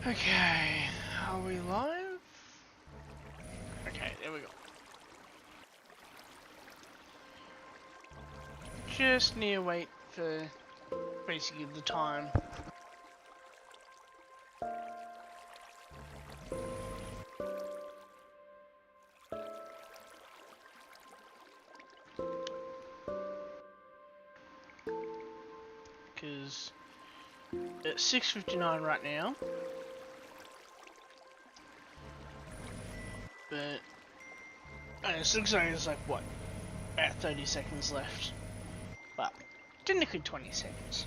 Okay, are we live? Okay, there we go. Just need to wait for basically the time. Because it's 6:59 right now. But it looks like it's like what? About 30 seconds left. But technically 20 seconds.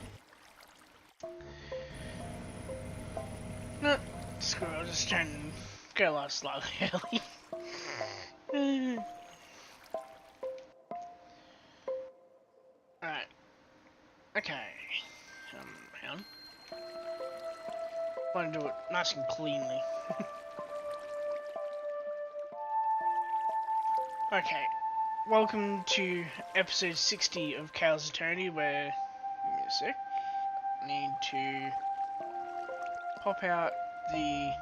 No, screw it, I'll just try and go live slightly early. Alright. Okay. Hang on. I want to do it nice and cleanly. Okay. Welcome to episode 60 of Kael's Eternity, where... Give me a sec. I need to pop out the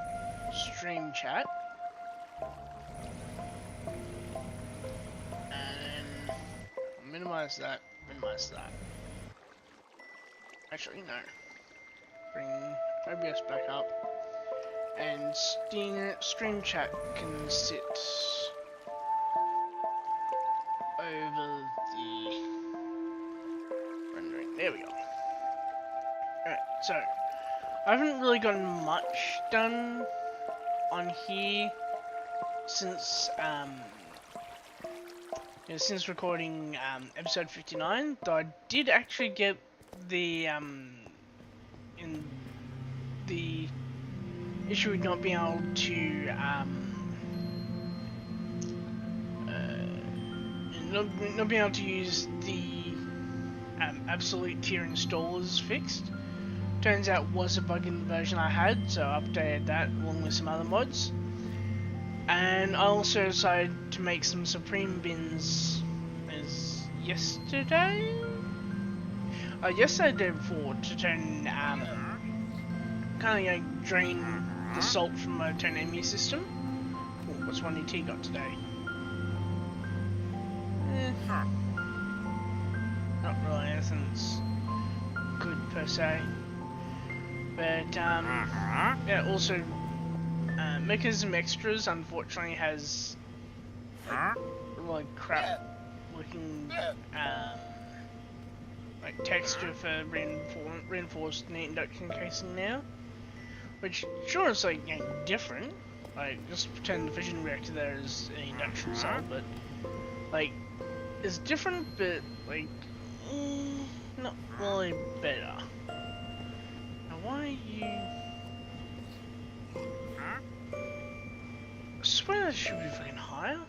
stream chat. And minimize that, Actually, no. Bring OBS back up. And stream chat can sit over the rendering. There we go. Alright, so I haven't really gotten much done on here since since recording episode 59, though I did actually get the in the issue with not being able to not being able to use the absolute tier installers fixed. Turns out was a bug in the version I had, so I updated that along with some other mods. And I also decided to make some Supreme bins as yesterday? Yesterday, the day before, to turn, kind of drain the salt from my turn enemy system. Ooh, what's 1ET got today? Not really anything that's good per se. But, yeah, also, Mechanism Extras unfortunately has like crap looking like texture for reinforced neat induction casing now, which sure is like different. Like just pretend the fission reactor there is an induction cell, but like it's different, but like not really better. Now why are you? I swear that should be fucking higher.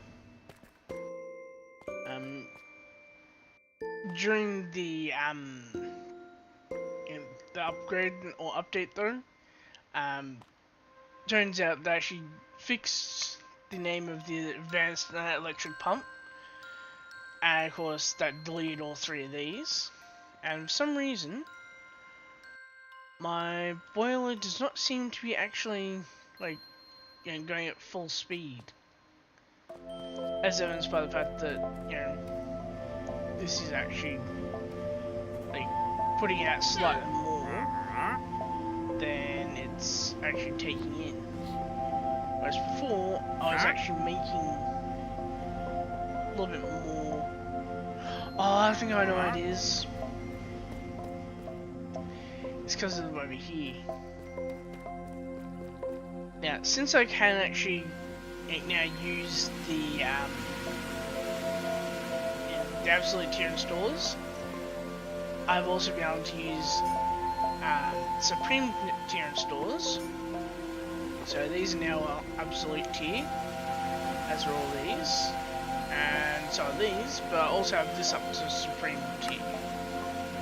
During the upgrade or update though, turns out they actually fixed the name of the advanced electric pump, and of course that deleted all three of these. And for some reason, my boiler does not seem to be actually like going at full speed, as evidenced by the fact that this is actually like putting out slightly more than it's actually taking in. Whereas before, I was actually making a little bit more. Oh, I think I know what it is. It's because of over here. Now, since I can actually now use the absolute tier installers, I've also been able to use Supreme tier installers. So these are now absolute tier, as are all these, and so are these, but I also have this up to Supreme tier.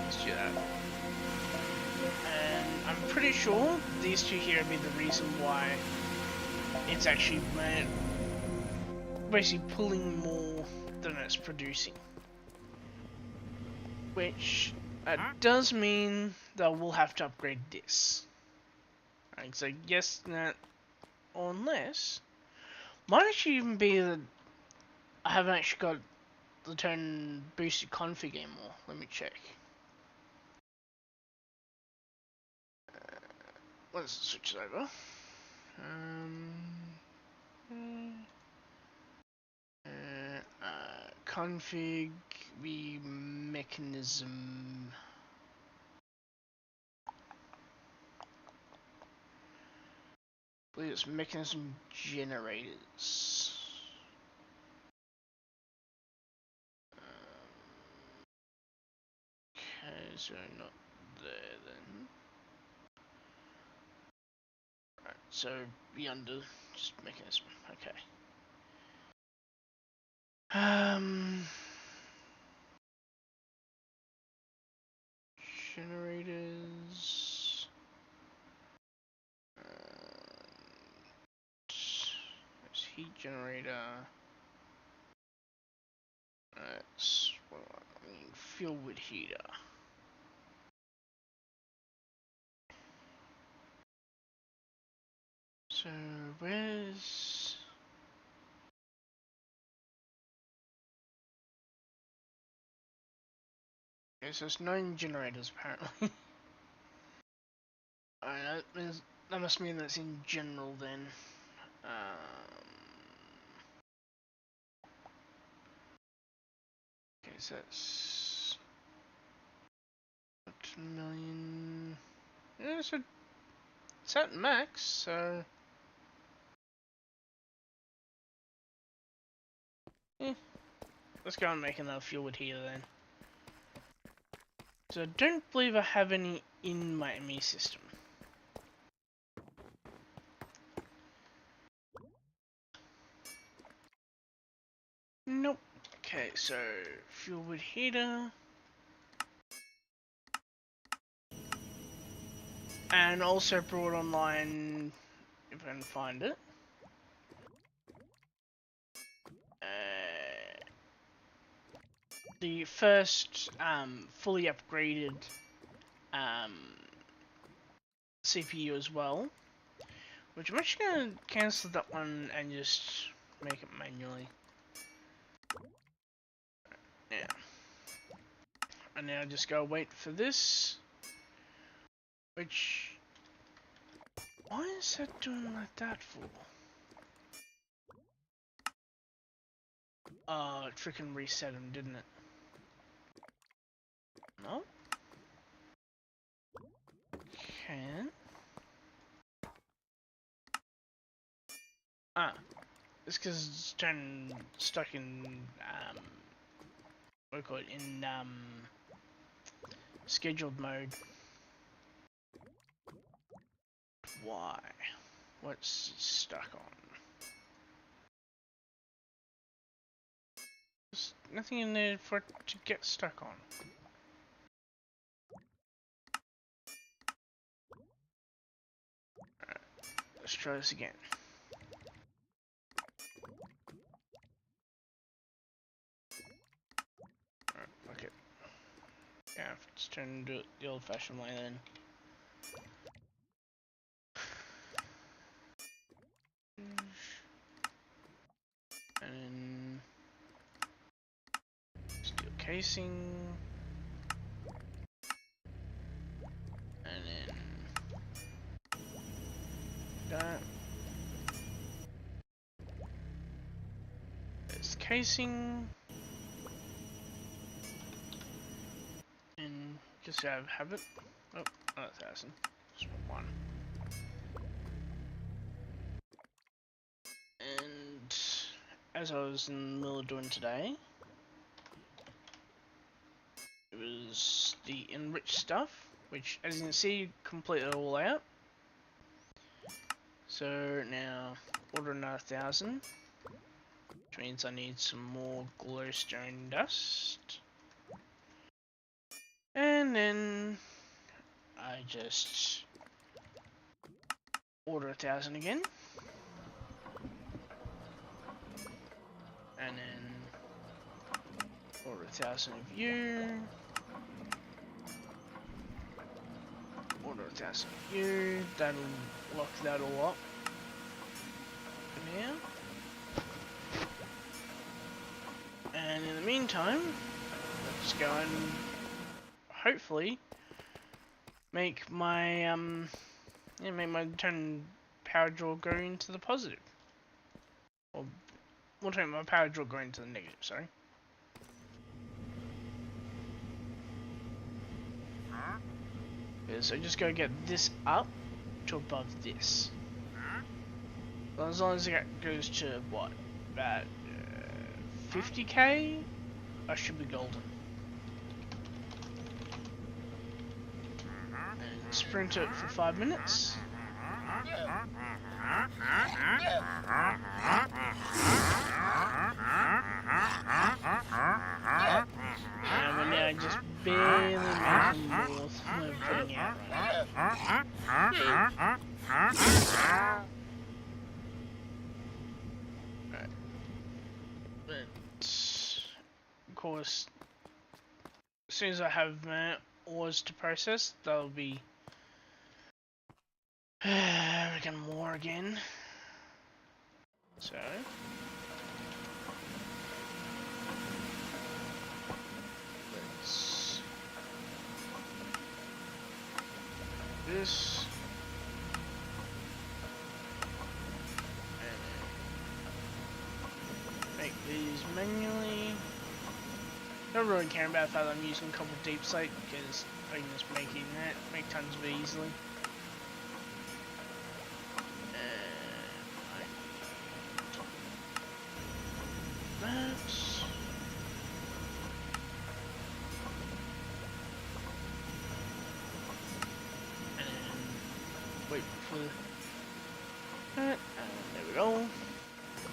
Let's do that. And I'm pretty sure these two here will be the reason why it's actually basically pulling more than it's producing. Which does mean that we'll have to upgrade this. Right, so yes, that, or unless, might actually even be that I haven't actually got the turn boosted config anymore. Let me check. Once it switches over. Config the mechanism. I believe it's mechanism generators. Okay, so not there then. Right, so be under just mechanism. Okay. Generators. There's heat generator. That's what I mean. Fuel wood heater. So where's okay, so it's 9 generators apparently. Alright, that must mean that's in general then. Okay, so that's 2 million. Yeah, so it's at max, so let's go and make another fuel wood heater then. So I don't believe I have any in my ME system. Nope. Okay, so fuel wood heater. And also brought online, if I can find it, the first fully upgraded CPU as well, which I'm actually going to cancel that one and just make it manually. Yeah. And now just go wait for this, which, why is that doing like that for? It freaking reset him, didn't it? No? Can? Ah, it's because it's stuck in, what do you call it, in, scheduled mode. Why? What's it stuck on? There's nothing in there for it to get stuck on. Alright, let's try this again. Alright, fuck it. Yeah, let's turn into it the old-fashioned way then. And then steel casing. And then that. There's casing. And just have it. Oh, not 1,000. Just one. And as I was in the middle of doing today, it was the enriched stuff, which as you can see completed it all out. So now order another 1,000, which means I need some more glowstone dust. And then I just order 1,000 again. And then order 1,000 of you. Order 6,000 U, that'll lock that all up for now. And in the meantime, let's go and hopefully make my turn power draw go into the positive. Or we'll turn my power draw go into the negative, sorry. So just go get this up to above this. Well, as long as it goes to what, about 50k, I should be golden. And sprint it for 5 minutes. And we're now just barely making north of putting out right now. Right. But, of course, as soon as I have my ores to process, that'll be making more again. So let's this and make these manually. Don't really care about the fact that I'm using a couple deep slate because I can just make tons of it easily. Wait for that, and there we go.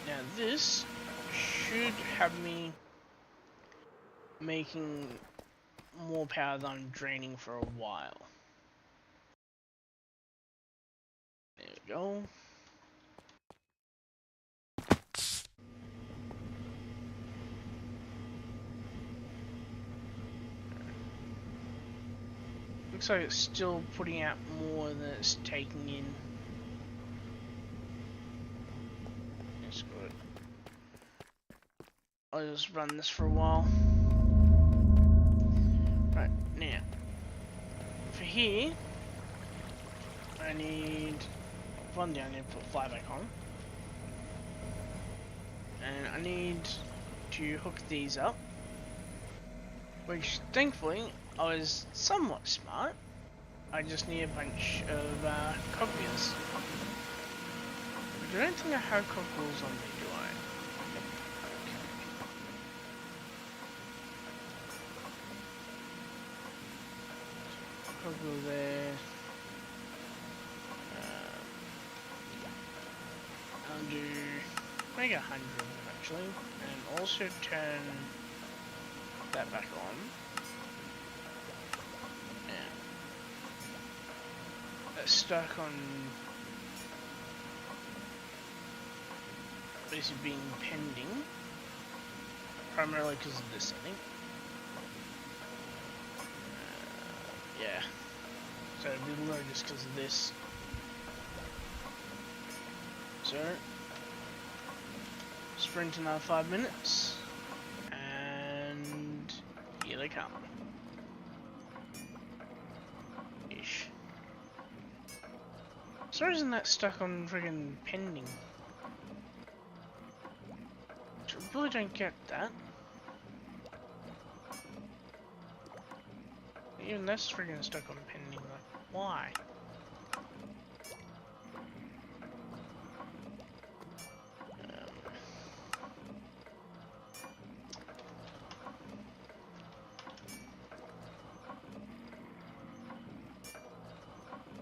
Now this should have me making more power than I'm draining for a while. There we go. Looks like it's still putting out more than it's taking in. That's good. I'll just run this for a while. Right, now. For here, I need one down here to put fly back on. And I need to hook these up. Which, thankfully, I was somewhat smart. I just need a bunch of cogwheels. I don't think I have cogwheels on me, do I? Okay. Cogwheel there. I'll do make 100 actually, and also turn that back on. Yeah. That's stuck on basically being pending. Primarily because of this, I think. Yeah. So it'll be low just because of this. So sprint another 5 minutes. And here they come. Ish. So isn't that stuck on friggin' pending? I really don't get that. Even that's friggin' stuck on pending, like, why?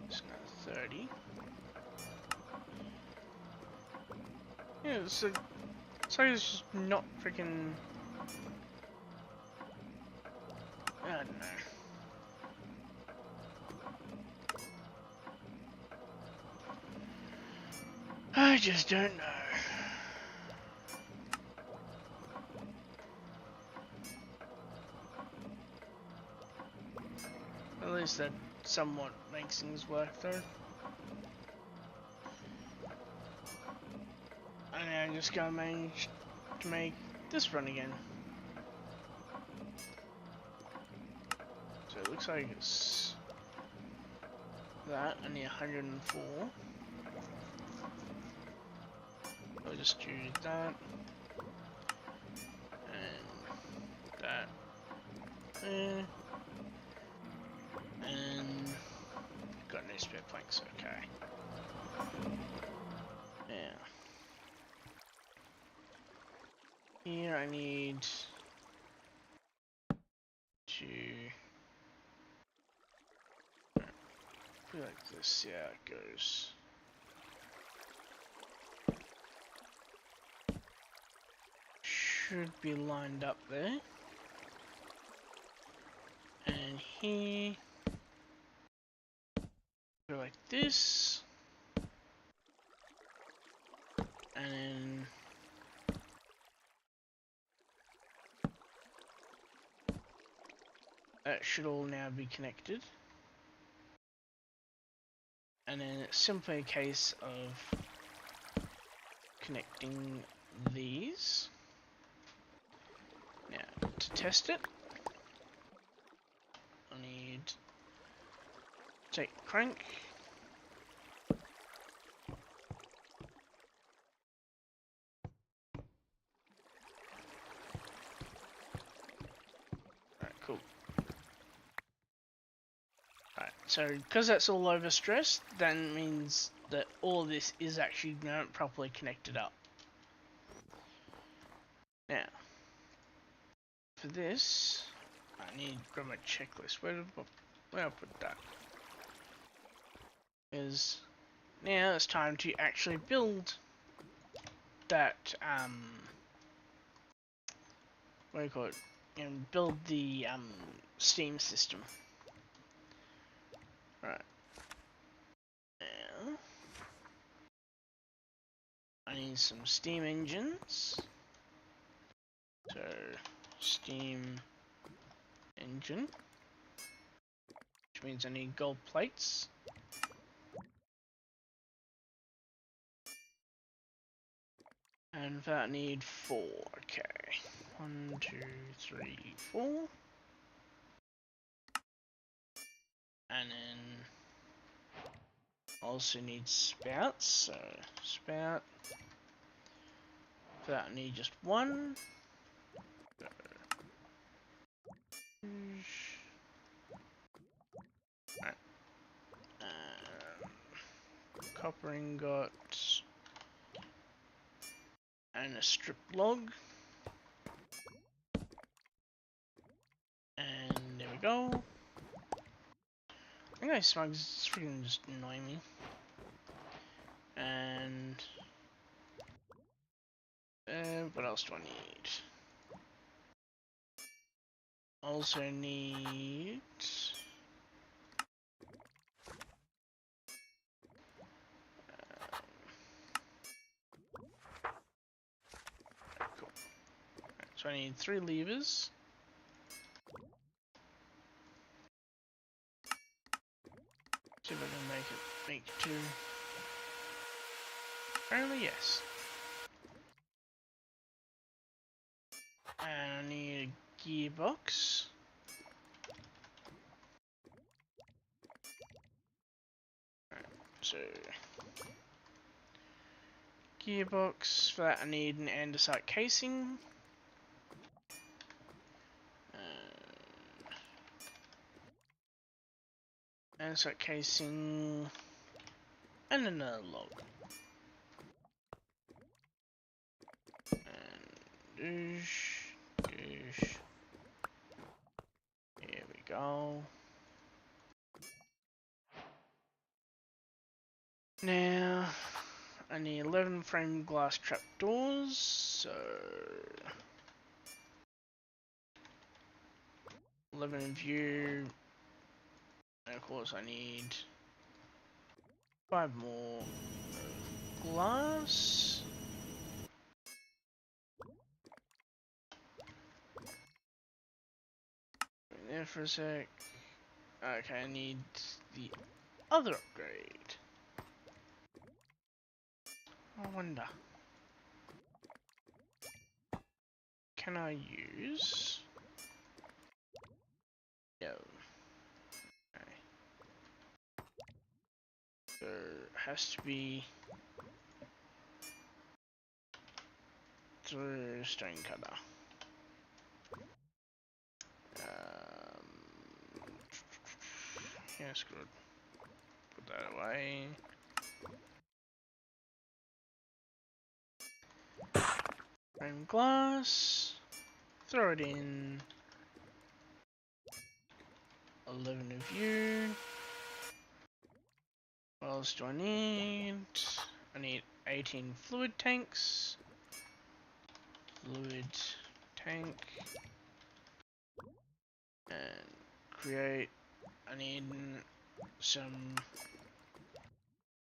It's not 30. Yeah, so it's just not freaking. I don't know. I just don't know. At least that somewhat makes things work though. And now I'm just gonna manage to make this run again. So it looks like it's that, I need 104. I'll just do that. And that. And got no spare planks, okay. Now. Here I need to put it like this, see how it goes. Should be lined up there. And here, go like this. And then that should all now be connected. And then it's simply a case of connecting these. Now, to test it, I need to take the crank. Alright, cool. Alright, so because that's all overstressed, that means that all this is actually not properly connected up. Now, for this, I need to grab my checklist. Where I put that? Is now it's time to actually build that what do you call it? Build the steam system. Right. Now I need some steam engines. So steam engine, which means I need gold plates. And for that I need 4. Okay. 1, 2, 3, 4. And then also need spouts, so spout. For that I need just 1. Right. Copper ingot. And a strip log. And there we go. I think those smugs is freaking just annoying me. And what else do I need? Also need cool. Right, so I need 3 levers. See if I can make 2. Apparently yes. And I need a gearbox. Right, so gearbox, for that I need an andesite casing. Andesite casing and another log. And doosh. Here we go. Now I need 11 frame glass trapdoors, so 11 in view, and of course I need 5 more glass. Wait there for a sec. Okay, I need the other upgrade? I wonder. Can I use? No. Okay. So it has to be through stone cutter. Yeah, that's good. Put that away. Frame glass. Throw it in. 11 of you. What else do I need? I need 18 fluid tanks. Fluid tank. And create. I need some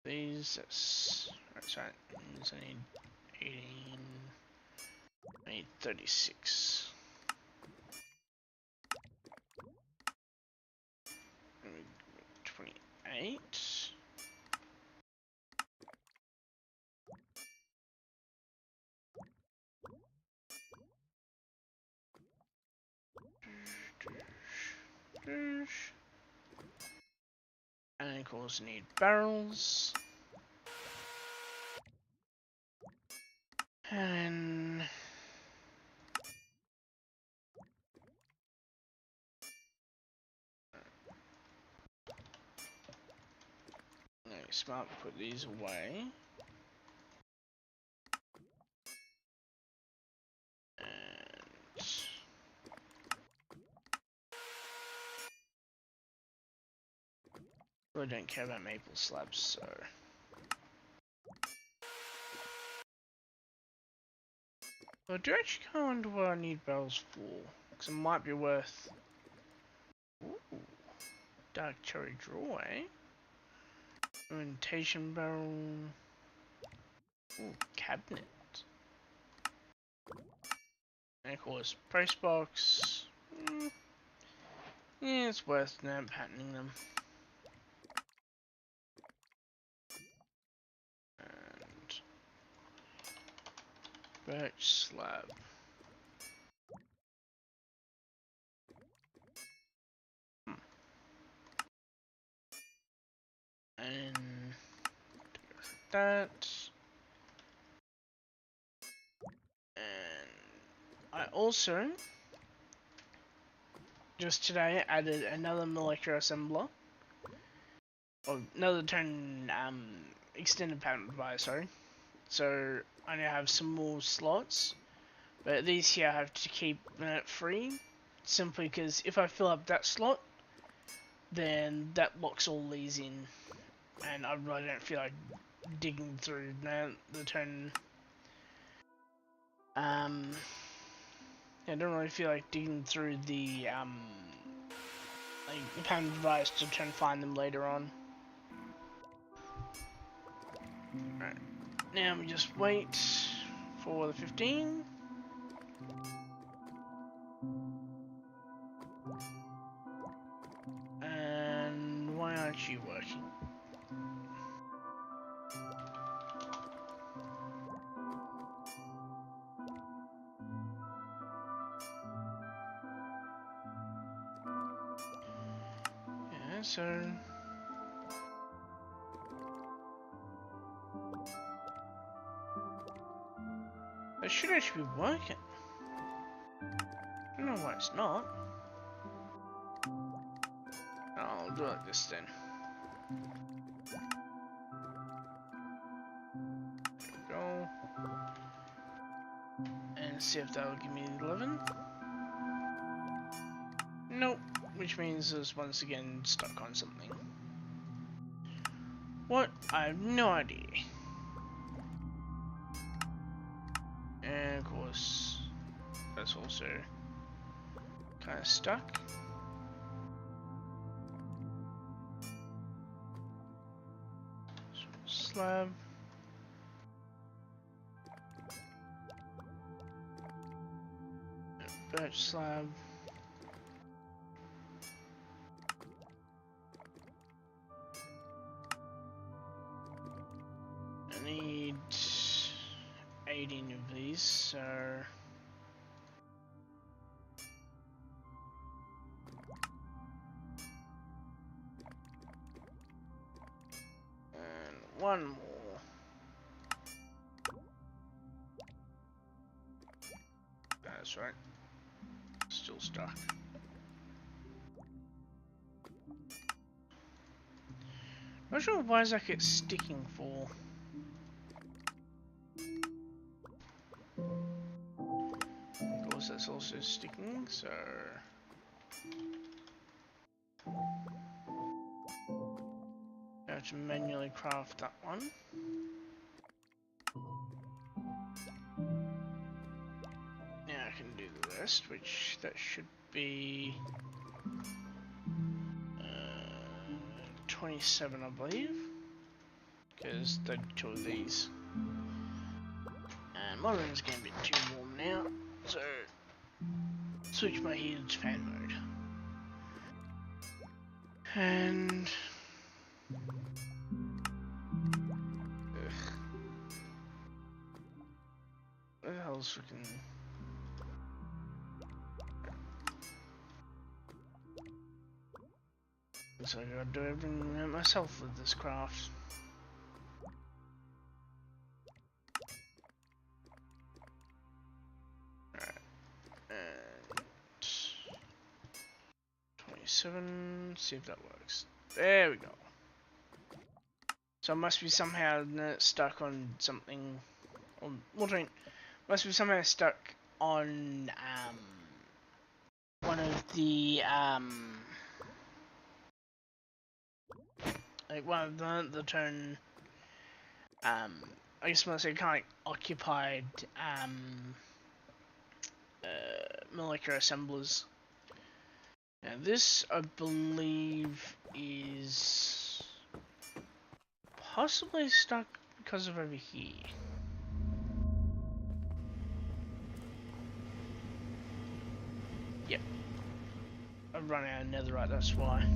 these. That's right. I need 18. I need 36. 28. And of course need barrels. And no, smart, put these away. And I don't care about maple slabs, so I do actually kind of wonder what I need barrels for, because it might be worth. Ooh, dark cherry draw, eh? Fermentation barrel. Ooh, cabinet. And of course, price box. Yeah, it's worth now patterning them. And birch slab. And that. And I also just today added another molecular assembler. Or another turn extended pattern device, sorry. So I now have some more slots. But these here I have to keep free. Simply because if I fill up that slot, then that locks all these in. And I really don't feel like digging through the turn. I don't really feel like digging through the like pattern device to try and find them later on. Right. Now we just wait for the 15. And why aren't you working? Yeah, so that should actually be working. I don't know why it's not. I'll do it like this then. There we go. And see if that'll give me 11. Nope, which means it's once again stuck on something. What? I have no idea. And of course, that's also kind of stuck. Slab. Birch slab. I need 18 of these, so... And one more. That's right. Still stuck. Not sure why is that kept sticking for. Of course, that's also sticking, so. I have to manually craft that one. Now I can do the rest, which that should be 27, I believe, because there are 2 of these. And my room's getting a bit too warm now, so switch my heater to fan mode. And what the hell's freaking? So I gotta do everything myself with this craft. Alright, and 27, see if that works. There we go. So it must be somehow stuck on something, or must be somehow stuck on one of the like one of the turn I guess must say kind of occupied molecular assemblers. Now this I believe is possibly stuck because of over here. Yep. I've run out of netherite, that's why.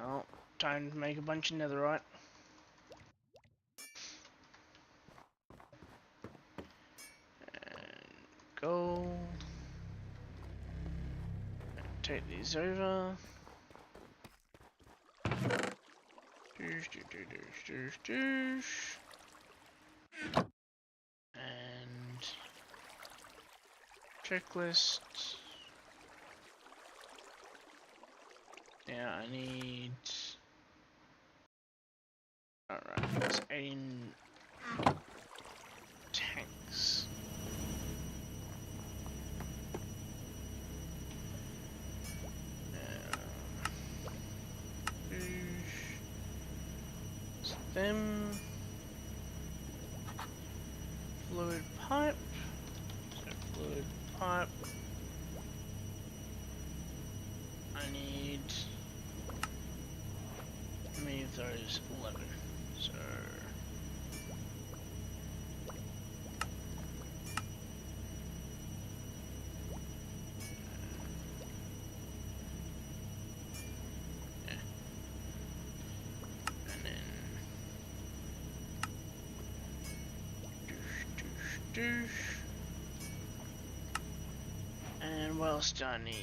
Oh, time to make a bunch of netherite. And gold. And take these over. And checklist. Yeah, I need. Alright, it's 18 tanks. Them. Fluid pipe. So fluid pipe. I need. How many of those? 11. So. Yeah. And then. Douche. And what else do I need?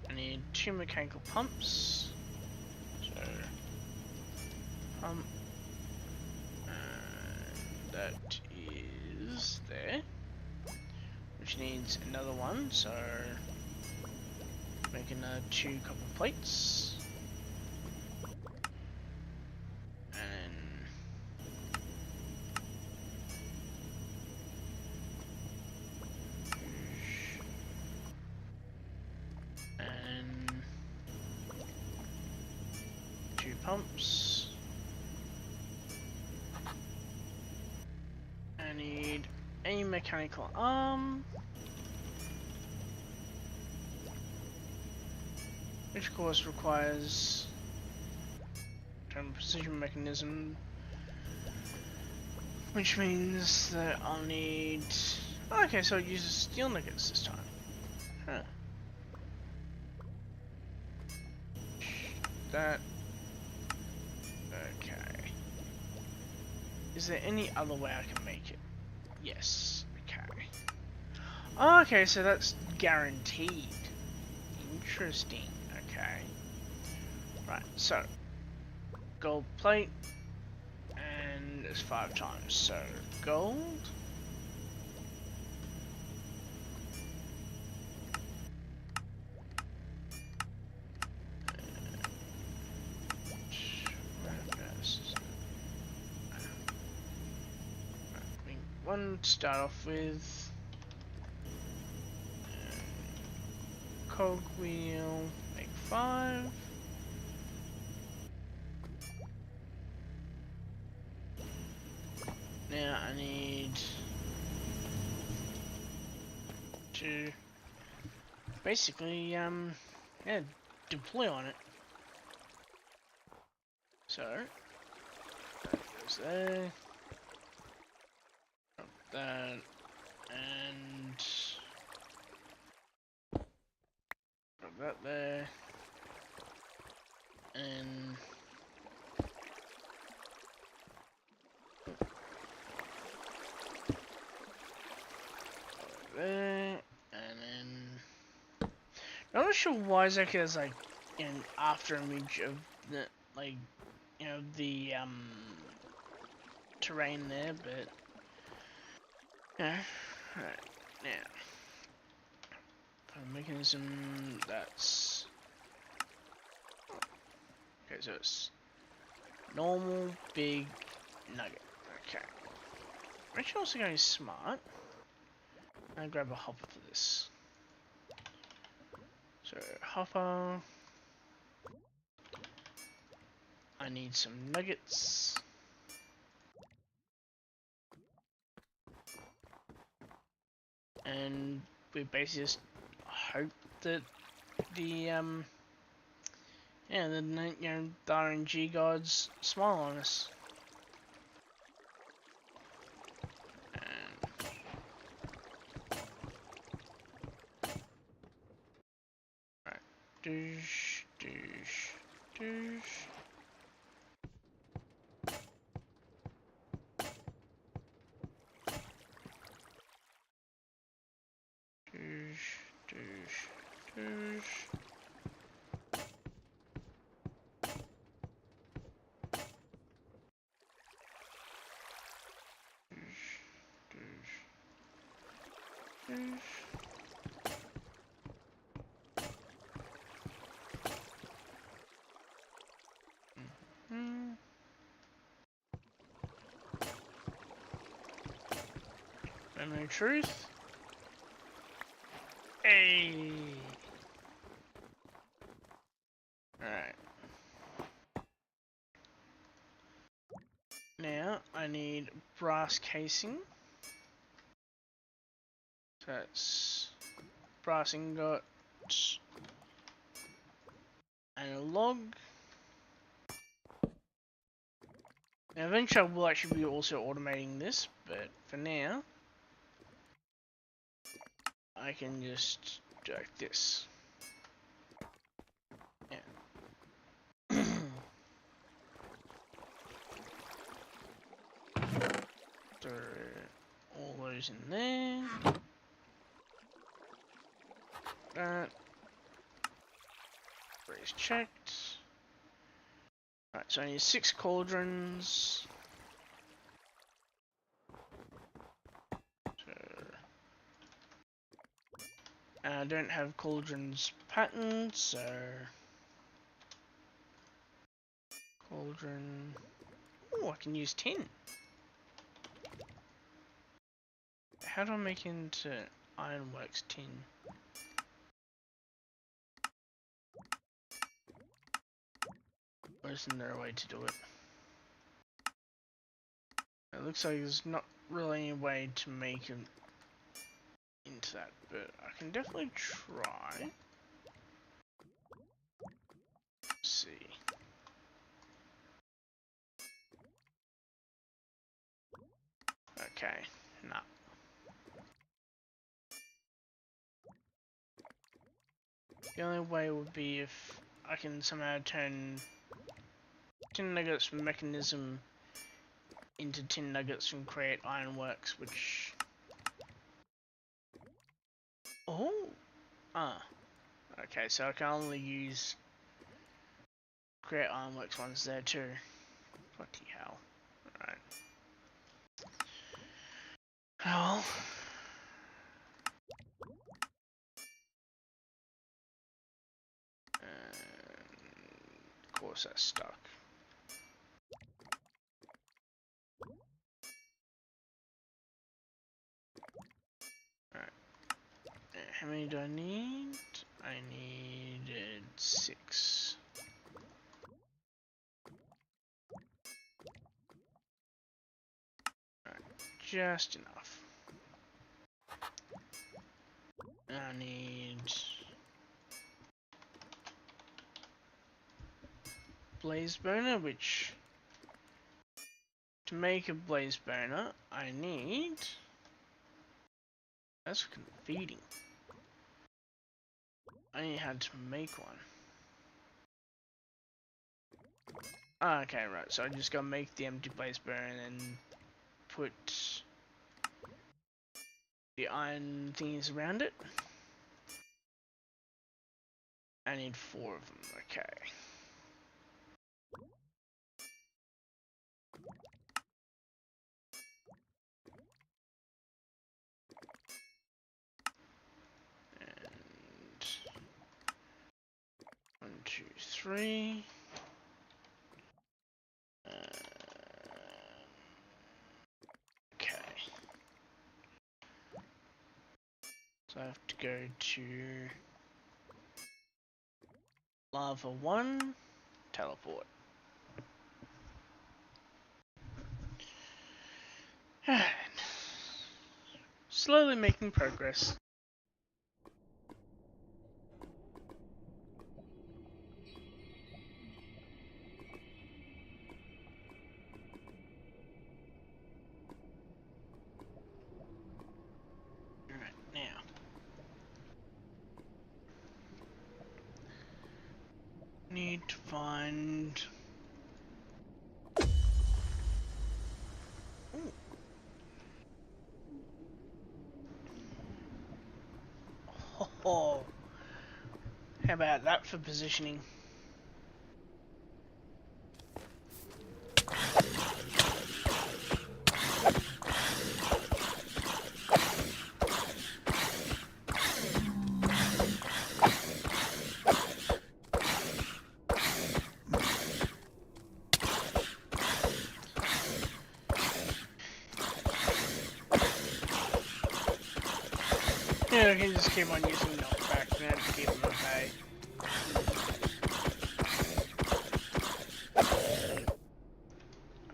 I need 2 mechanical pumps. So, pump. That is there. Which needs another one, so making 2 copper plates. And 2 pumps. I need a mechanical arm, which of course requires a precision mechanism, which means that I'll need. Okay, so it uses steel nuggets this time. Huh. That. Okay. Is there any other way I can make it? Yes. Okay. Oh, okay, so that's guaranteed. Interesting. Okay. Right, so gold plate, and it's 5 times. So gold. One to start off with. Cogwheel, make 5. Now I need to basically, yeah, deploy on it. So, that goes there. That, and put that there, and there, and then I'm not sure why exactly there's like an after image of the like the terrain there, but yeah. Right now, mechanism that's okay. So it's normal, big, nugget. Okay. I'm actually also going smart. And grab a hopper for this. So hopper. I need some nuggets. And we basically just hope that the the RNG gods smile on us. Right. Doosh, doosh, doosh. Doosh, doosh, doosh. Memory truth. Hey. Alright. Now I need brass casing. That's brass ingot and a log. Now eventually I will actually be also automating this, but for now I can just do like this. Yeah. Throw all those in there. That. Raise checked. Right, so I need 6 cauldrons. I don't have cauldrons patterned, so cauldron. Oh, I can use tin. How do I make into ironworks tin? Or isn't there a way to do it? It looks like there's not really any way to make it into that, but I can definitely try. Let's see. Okay, nah. The only way would be if I can somehow turn tin nuggets mechanism into tin nuggets and create ironworks, which... Oh! Ah. Okay, so I can only use create ironworks ones there too. Bloody hell. Alright. Well... of course that's stuck. Alright. How many do I need? I needed 6. Alright, just enough. I need blaze burner, which to make a blaze burner I need, that's for feeding. I need how to make one. Ah, okay, right, so I just gotta make the empty blaze burner and then put the iron things around it. I need 4 of them, okay. And 1, 2, 3. Okay. So I have to go to lava 1, teleport. Slowly making progress. Alright, now. Need to find... Ooh. Oh, how about that for positioning? Yeah, I can just keep on using knockback then to keep them at bay.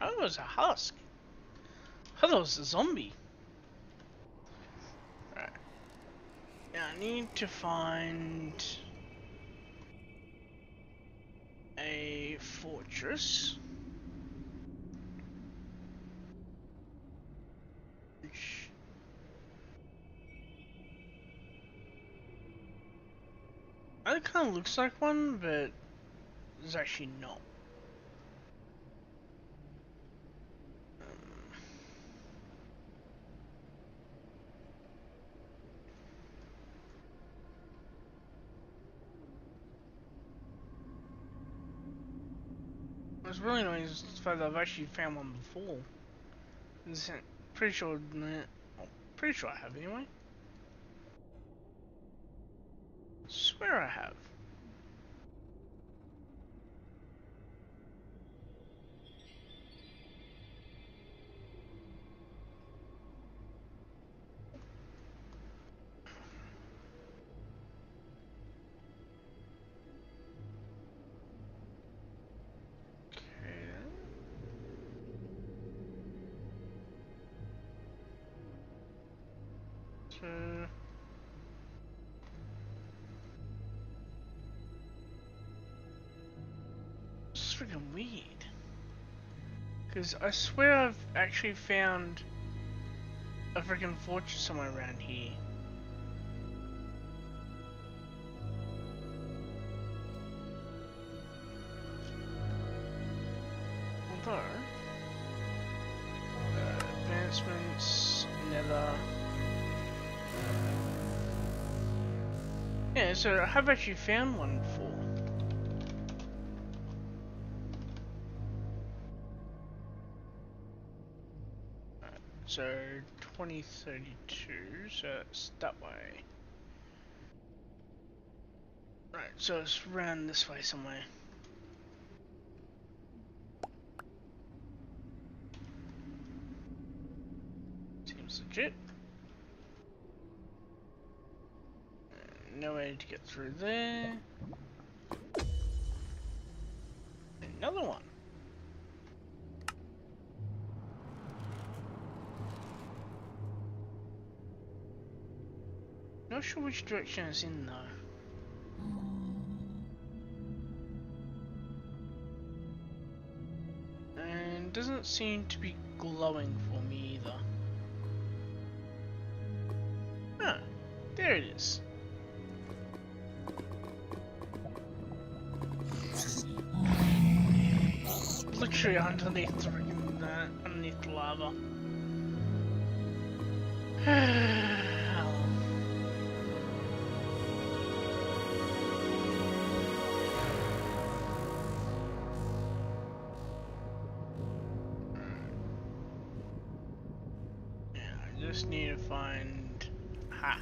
Oh, it was a husk. I thought it was a zombie. Right. Now I need to find a fortress. Which... it kind of looks like one, but it's actually not. What's really annoying is the fact that I've actually found one before. Pretty sure, pretty sure I have anyway. Swear I have. So it's freaking weird. Because I swear I've actually found a freaking fortress somewhere around here. Although, advancements, nether. Yeah, so I have actually found one before. So 2032, so it's that way. Right, so it's around this way somewhere. Seems legit. No way to get through there. Another one. Not sure which direction it's in though. And doesn't seem to be glowing for me either. Ah, there it is. Literally underneath underneath the lava. I just need to find... Ha!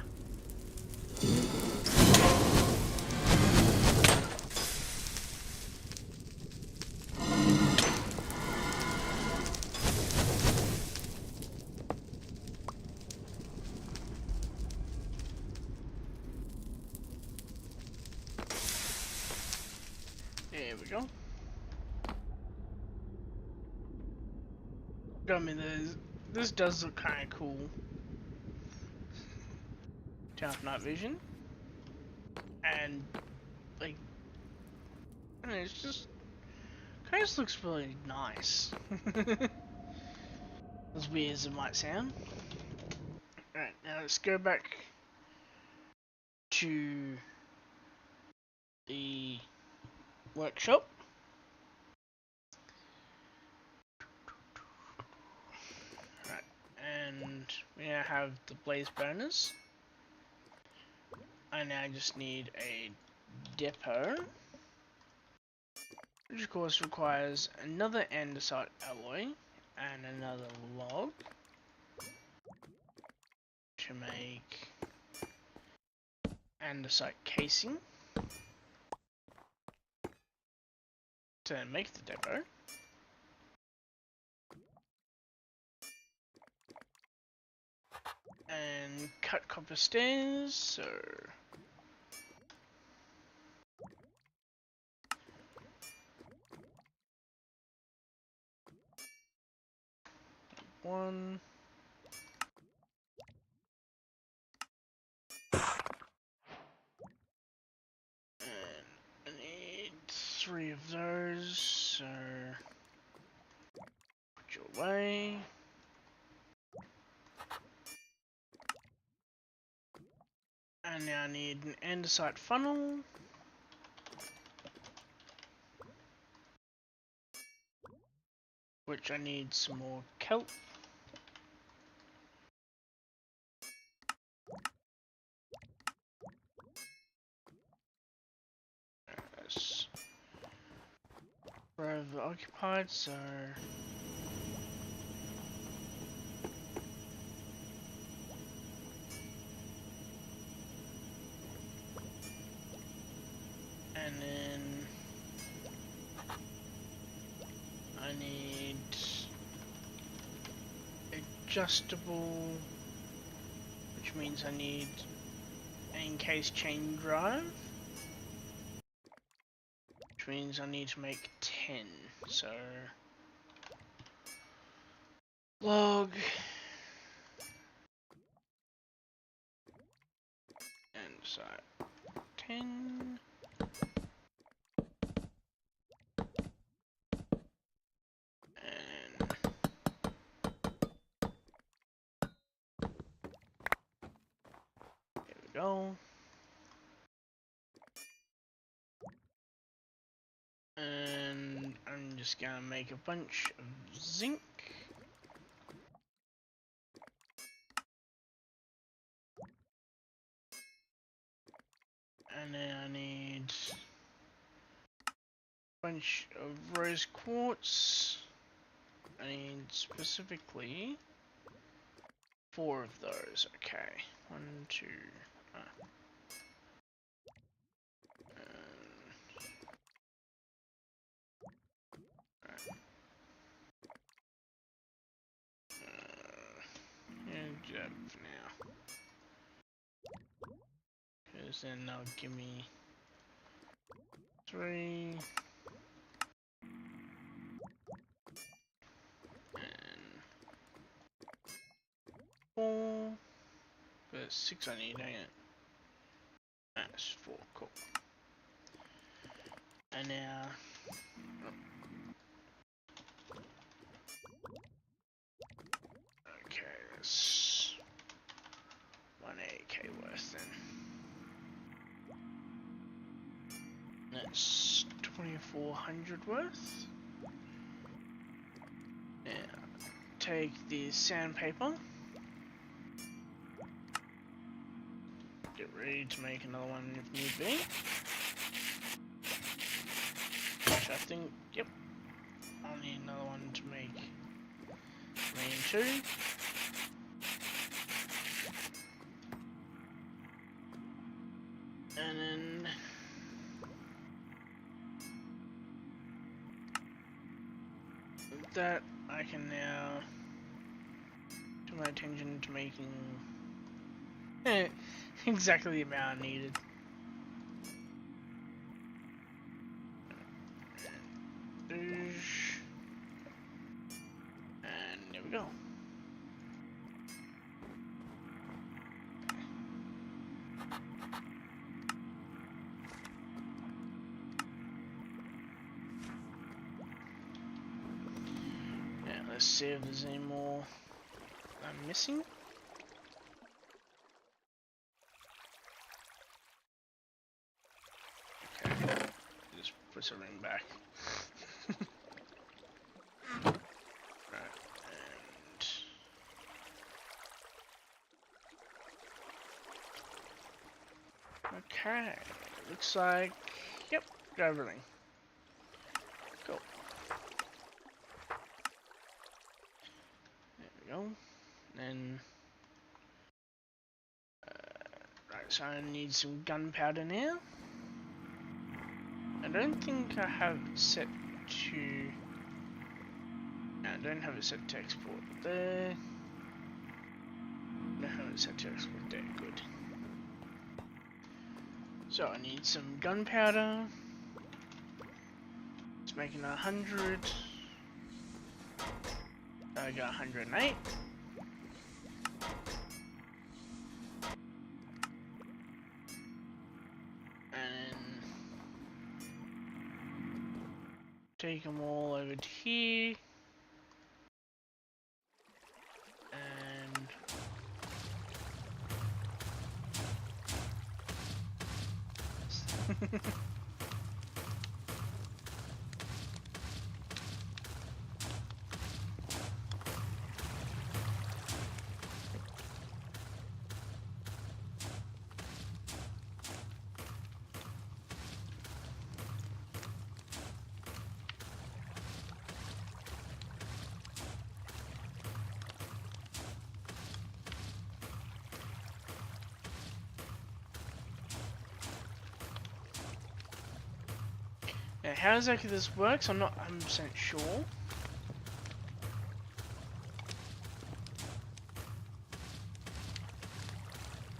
There we go. I mean, this does look kind of cool. Turn off night vision. And, like, I don't know, it's just... kind of looks really nice. As weird as it might sound. Alright, now let's go back to the workshop. Right, and we now have the blaze burners. I now just need a depot, which of course requires another andesite alloy and another log to make andesite casing to make the depot. And cut copper stairs, so one. And I need 3 of those, so put you away. And now I need an andesite funnel. Which I need some more kelp. That's forever occupied, so and then I need adjustable, which means I need an encased chain drive, which means I need to make 10. So log and so 10. And there we go. And I'm just just gonna make a bunch of zinc. And then I need a bunch of rose quartz. I need specifically 4 of those. Okay, 1, 2. And do that for now. Because then they'll give me 3. And 4. But 6 I need, ain't it? That's 4, cool. And now... Okay, that's 180k worth then. That's 2400 worth. Now, take the sandpaper. Get ready to make another one if need be. Which I think, yep, I'll need another one to make main 2. And then with that, I can now turn my attention to making exactly the amount I needed. And there we go. Now let's see if there's any more I'm missing. Okay, just put everything back. Right, and okay, looks like, yep, got everything. Cool. There we go. Then, right, so I need some gunpowder now. I don't think I have it set to... No, I don't have it set to export there. I don't have it set to export there, good. So I need some gunpowder. It's making 100. I got 108. And take them all over to here. And now, how exactly this works, I'm not 100% sure.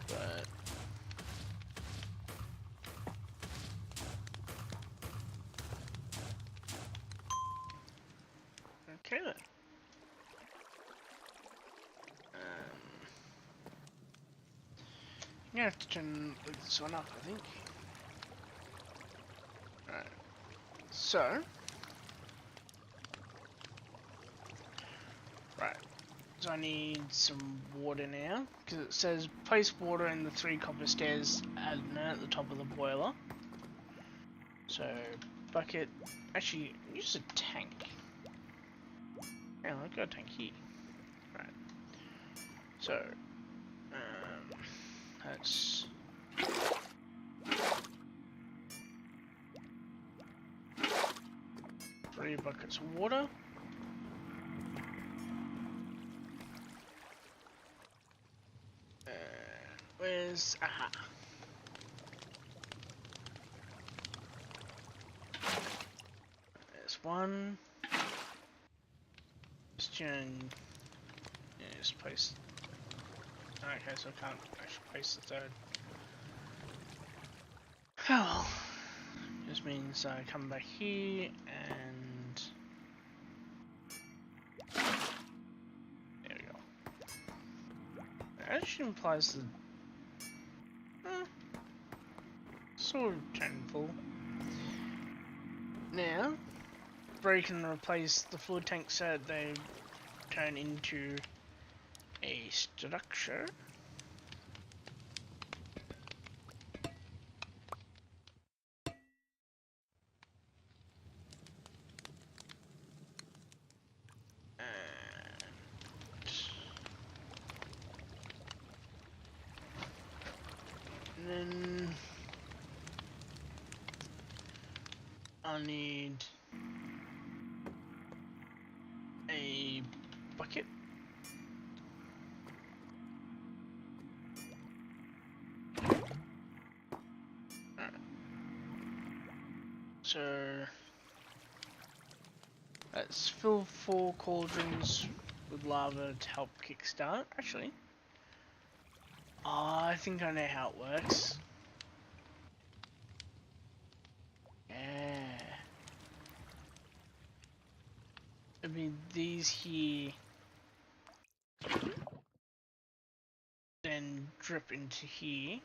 But okay then. I'm gonna have to turn this one up, I think. Right. So, right, so I need some water now, because it says place water in the 3 copper stairs at the top of the boiler. So, bucket. Actually, use a tank. Yeah, I've got a tank here. Right. So, that's 3 buckets of water. Where's aha? There's one. Just just place. Okay, so I can't actually place the third. Oh, just means I come back here and there we go. That actually implies that sort of turn full. Now, Bray can replace the fluid tanks so that they turn into a structure. And then I need a bucket. Alright. So let's fill 4 cauldrons with lava to help kickstart. Actually, I think I know how it works. Yeah. It'd be these here, then drip into here.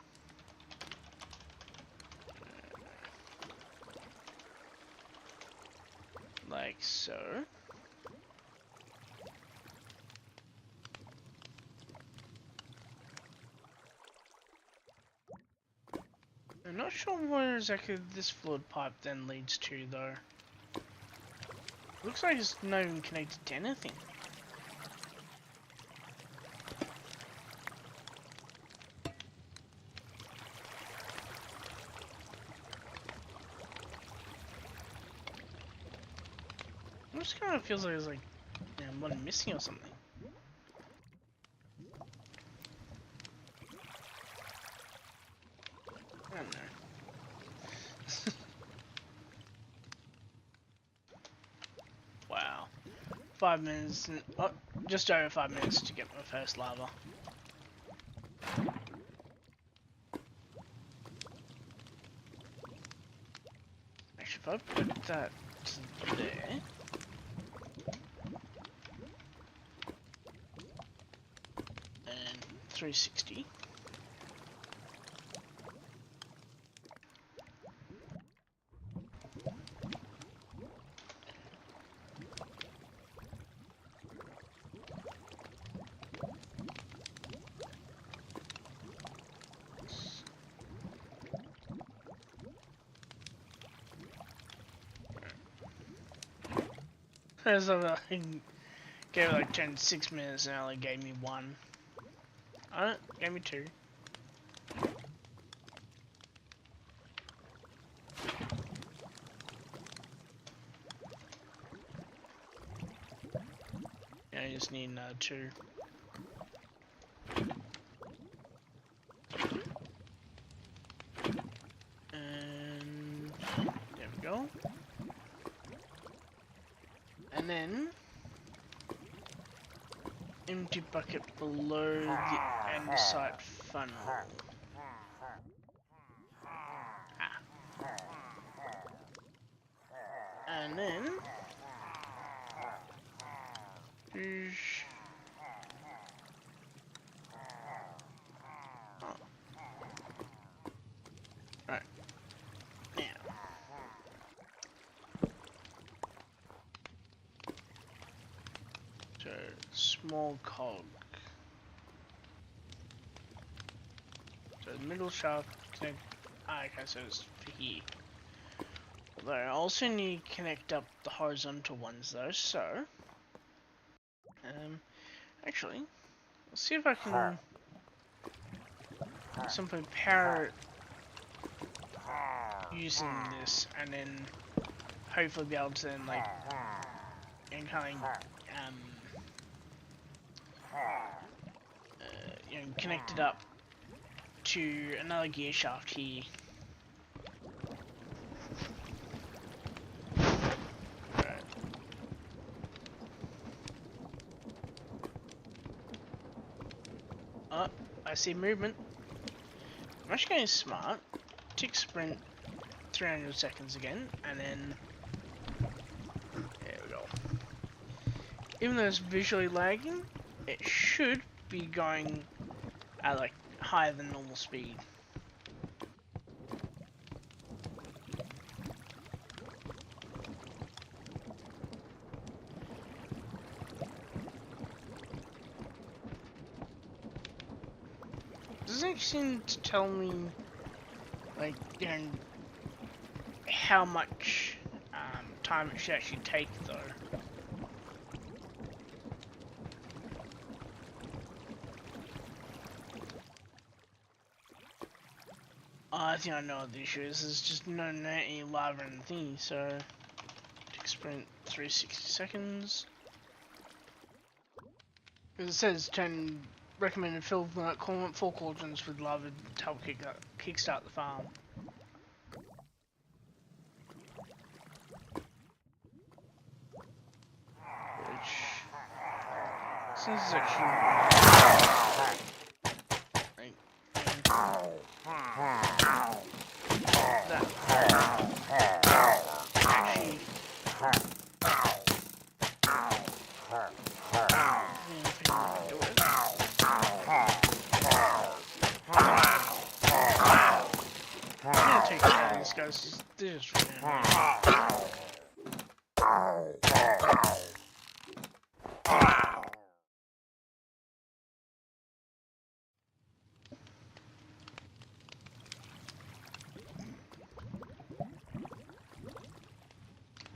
Like so. I'm not sure where exactly this fluid pipe then leads to though. Looks like it's not even connected to anything. It just kind of feels like there's one missing or something. I don't know. Wow. 5 minutes, oh, just over 5 minutes to get my first lava. Actually, if I put that to there, and 360. As I gave it like 6 minutes and it only gave me 1. Gave me 2. Yeah, I just need 2. And there we go. And then empty bucket below the andesite funnel. And then right now. So small cog. So the middle shaft connect. Okay, so it's for here. Although I also need to connect up the horizontal ones though, so actually let's see if I can simply power it using this and then hopefully be able to then like and kind of you know, connect it up to another gear shaft here. Right. Oh, I see movement. I'm actually going smart. Tick sprint 300 seconds again, and then there we go. Even though it's visually lagging, it should be going at like higher than normal speed. Doesn't seem to tell me like, you know, how much time it should actually take though. I think I know what the issue is. There's just no any lava in the thingy, so tick sprint 360 seconds. Because it says 10 recommended fill 4 cauldrons with lava to help kickstart the farm. Which seems actually like, that actually I'm gonna take care of these guys. They're just really annoying.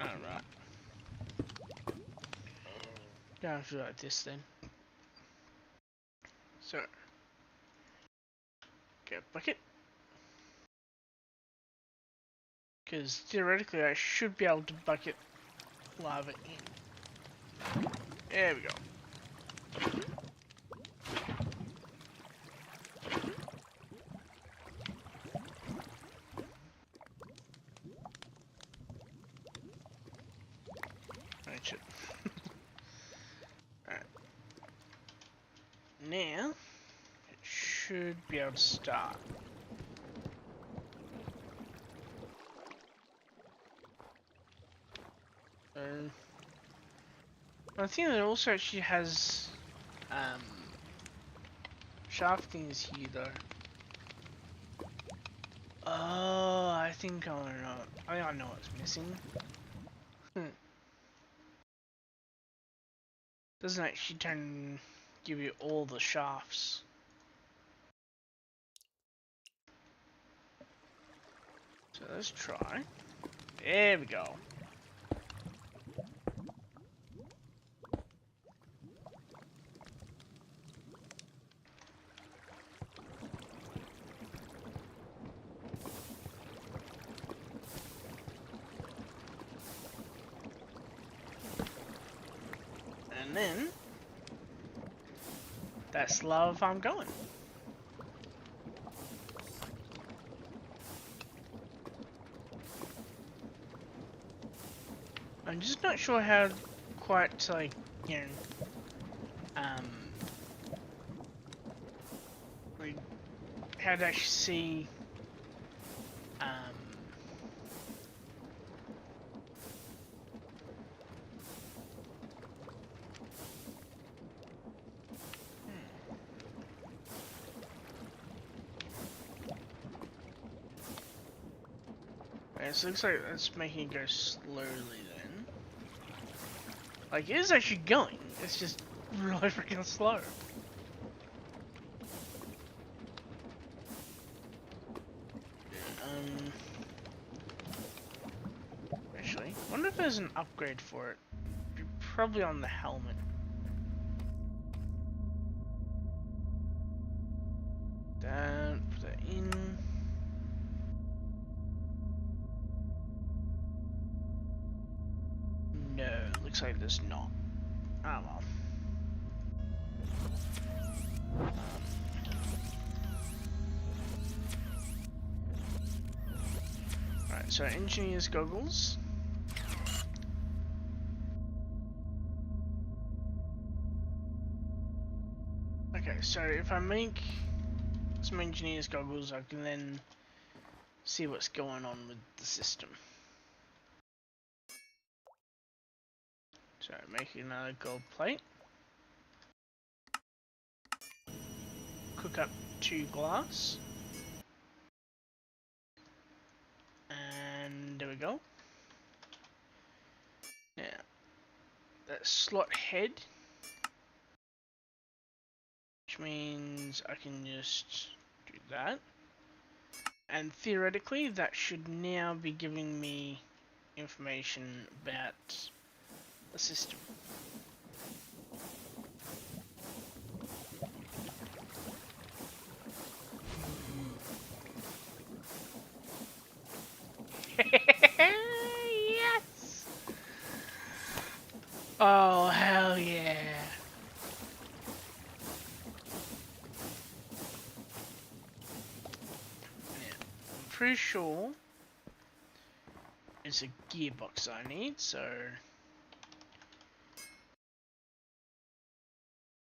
Alright. Gonna have to do like this then. So, get a bucket. Because theoretically I should be able to bucket lava in. There we go. Right, shit. Alright. Now, it should be able to start. I think it also actually has shaft things here though. Oh, I think I know. I think I know what's missing. Doesn't actually give you all the shafts. So let's try. There we go. And then that's the lava farm going. I'm just not sure how quite to, like, you know, like how to actually see Okay, so it looks like it's making it go slowly then. Like, it is actually going, it's just really freaking slow. there's an upgrade for it. Probably on the helmet. That, put that in. No, looks like there's not. Oh well. Alright, so engineer's goggles. Okay, so if I make some engineer's goggles, I can then see what's going on with the system. So make another gold plate. Cook up 2 glass. And there we go. Now, that slot head, which means I can just do that. And theoretically, that should now be giving me information about the system. Yes! Oh, hell yeah. I'm pretty sure it's a gearbox I need, so...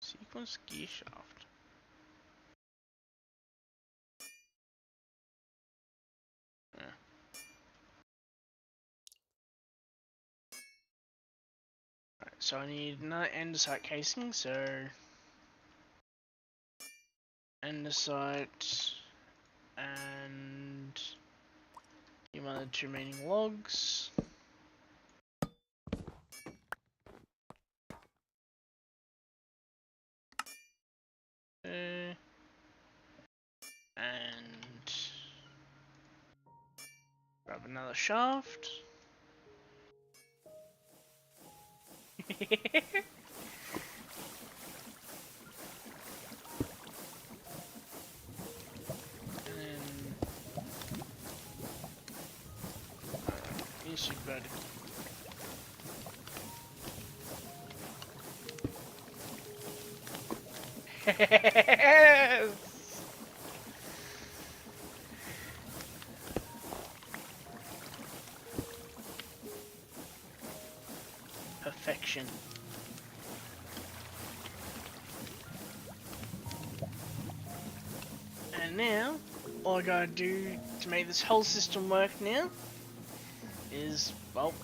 Sequence gear shaft. Yeah. Right, so I need another andesite casing, so... Andesite... And... Give my other 2 remaining logs. And grab another shaft. And then yes, you better. Yes! Perfection. And now, all I gotta do to make this whole system work now is, well,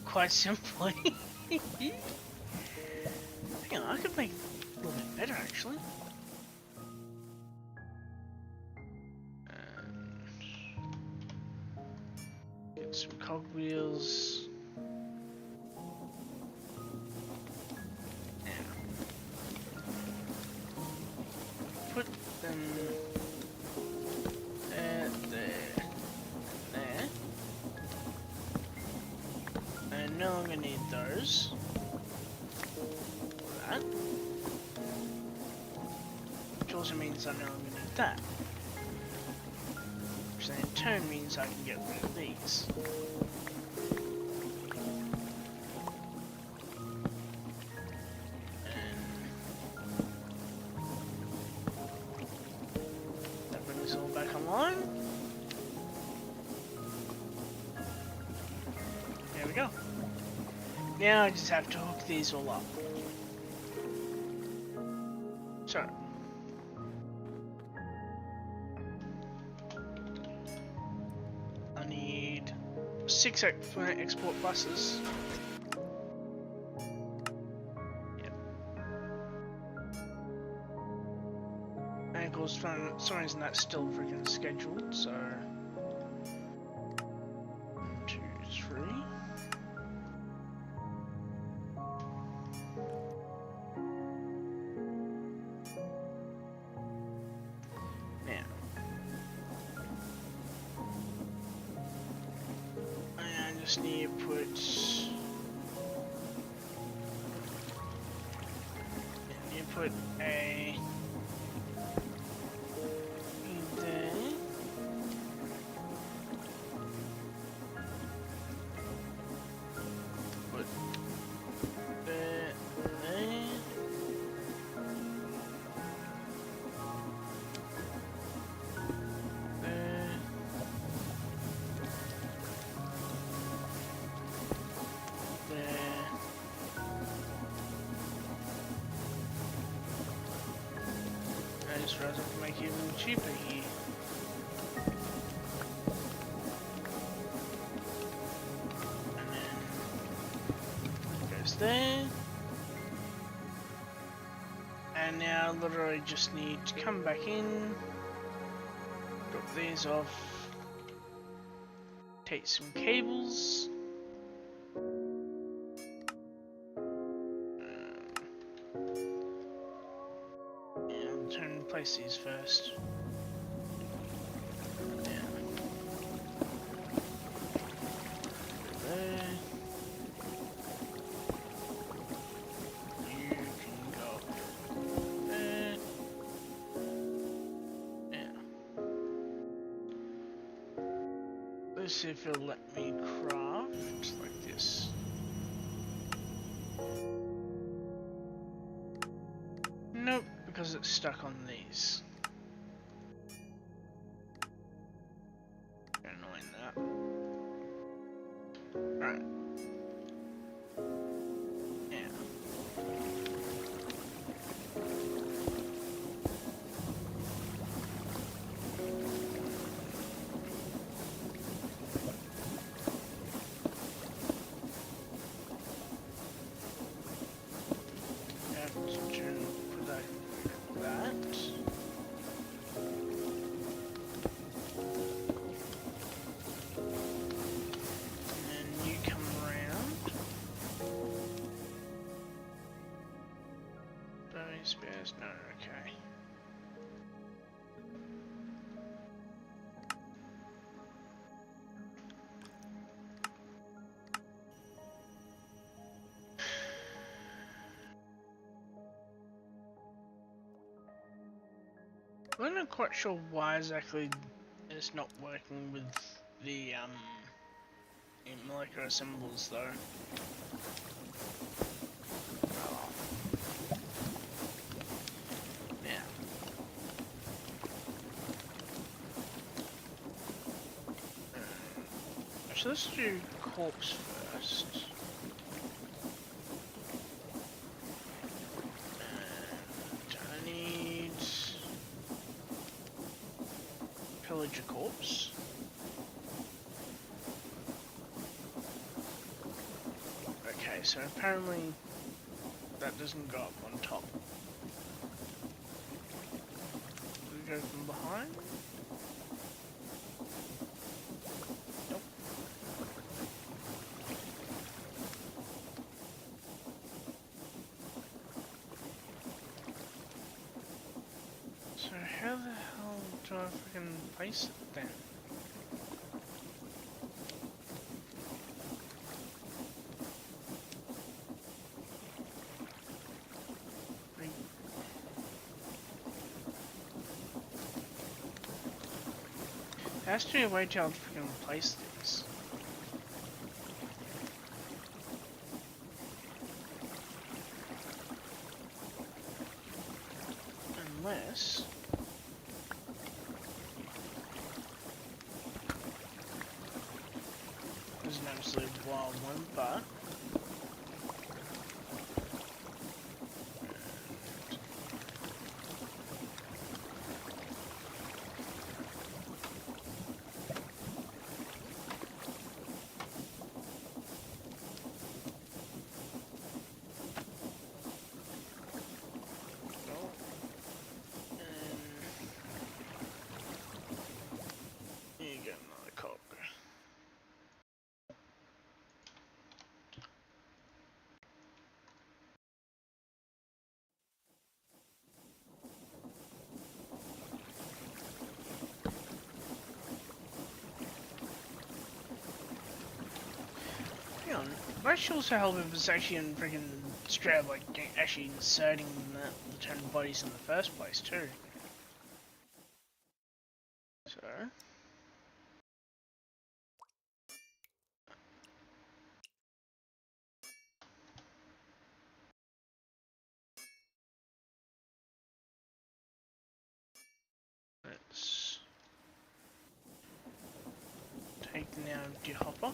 quite simply. Hang on, I could make it a little bit better actually. Get some cogwheels. Put them there, there. I no longer need those. That. Which also means I no longer need that. Which then in turn means I can get rid of these. There we go. Now I just have to hook these all up. So. I need 6 export buses. Yep. And of course, for some reason that's still freaking scheduled, so... 1, 2, 3. just need to put. You put a. There. Put there. I just realized I can make it even cheaper here. And then goes there. And now literally just need to come back in, drop these off, take some cables. Place these first. Yeah. There. You can go there. Yeah. Let's see if it'll let me craft like this. Nope, because it's stuck on these. Annoying that. Right. Yeah. Have to turn that. Spares? No, okay. I'm not quite sure why exactly it's not working with the molecular symbols though. So let's do corpse first. And I need pillager corpse. Okay, so apparently that doesn't go up on top. Do we go from behind? How the hell do I freaking place it then? There has to be a way to freaking place these. Unless... There's an absolute wild one, but... Might sure also help if it's actually in freaking straight up, like actually inserting the turn bodies in the first place too. So. Let's take the now empty hopper.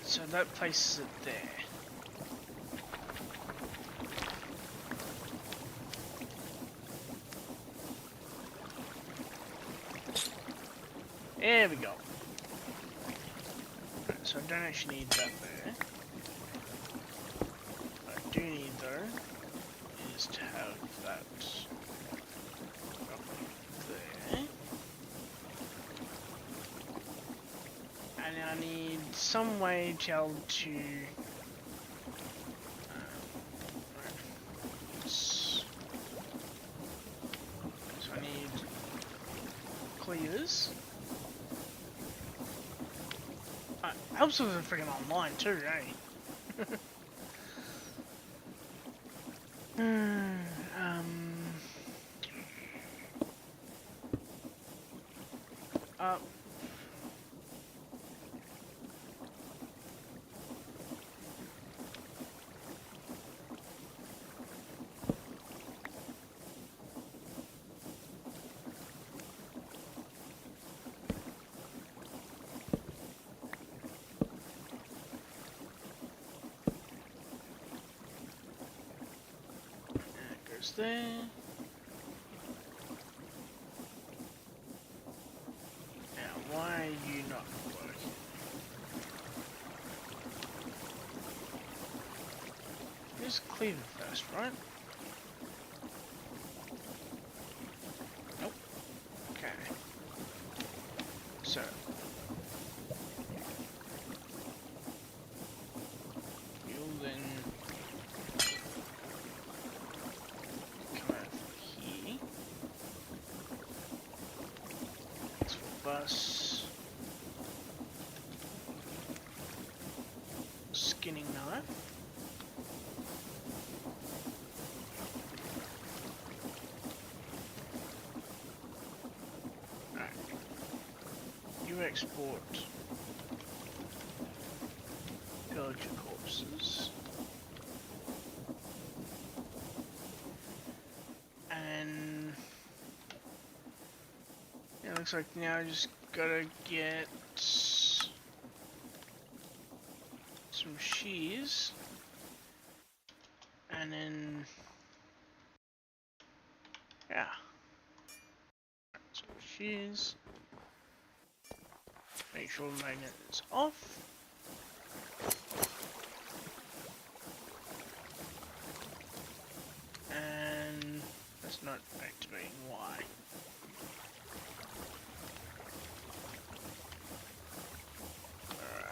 So that places it there. There we go. Right, so I don't actually need that there. What I do need though is to have that up there. And I need some way to be able to so I need clears. Helps with the freaking online too, eh? Up. There. Now, why are you not working? Just clear it first, right? Nope. Okay. So. You'll then bus skinning knife. Alright. You export pillager corpses. And it looks like now I just gotta get some shears and then yeah, so shears, make sure the magnet is off, and that's not activating. Why?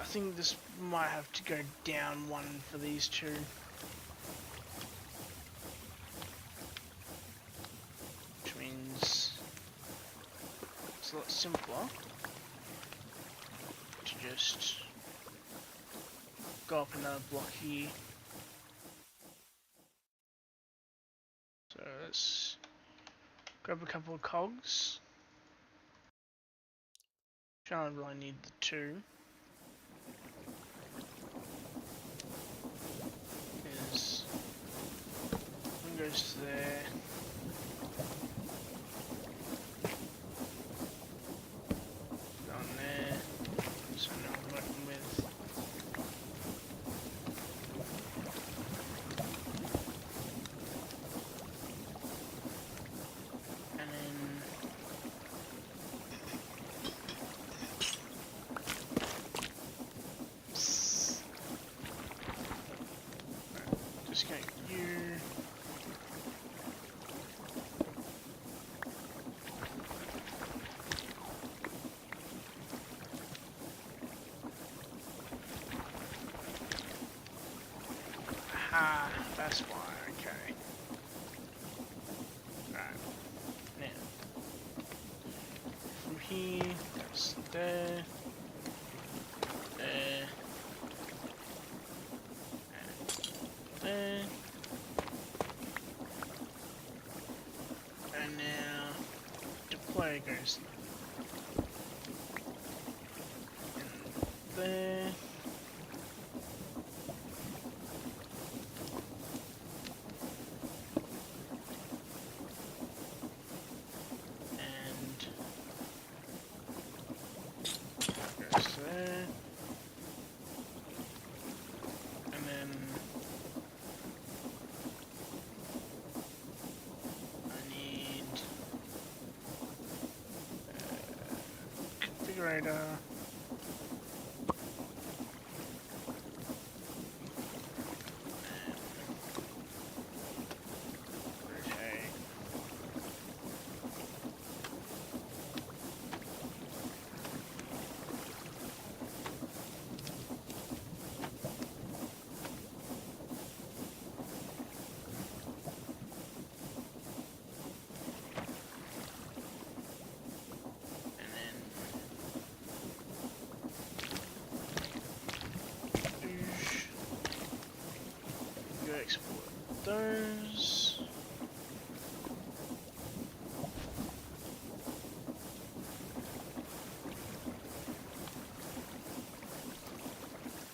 I think this might have to go down one for these two. Which means it's a lot simpler to just go up another block here. So let's grab a couple of cogs. I don't really need the two. One goes to there. Down there. So now I'm working with. And then disconnect you. Aha, that's why, okay. Right, now. From here, that's there. There. And there. And now, deploy goes there. Configurator. Okay. Export those.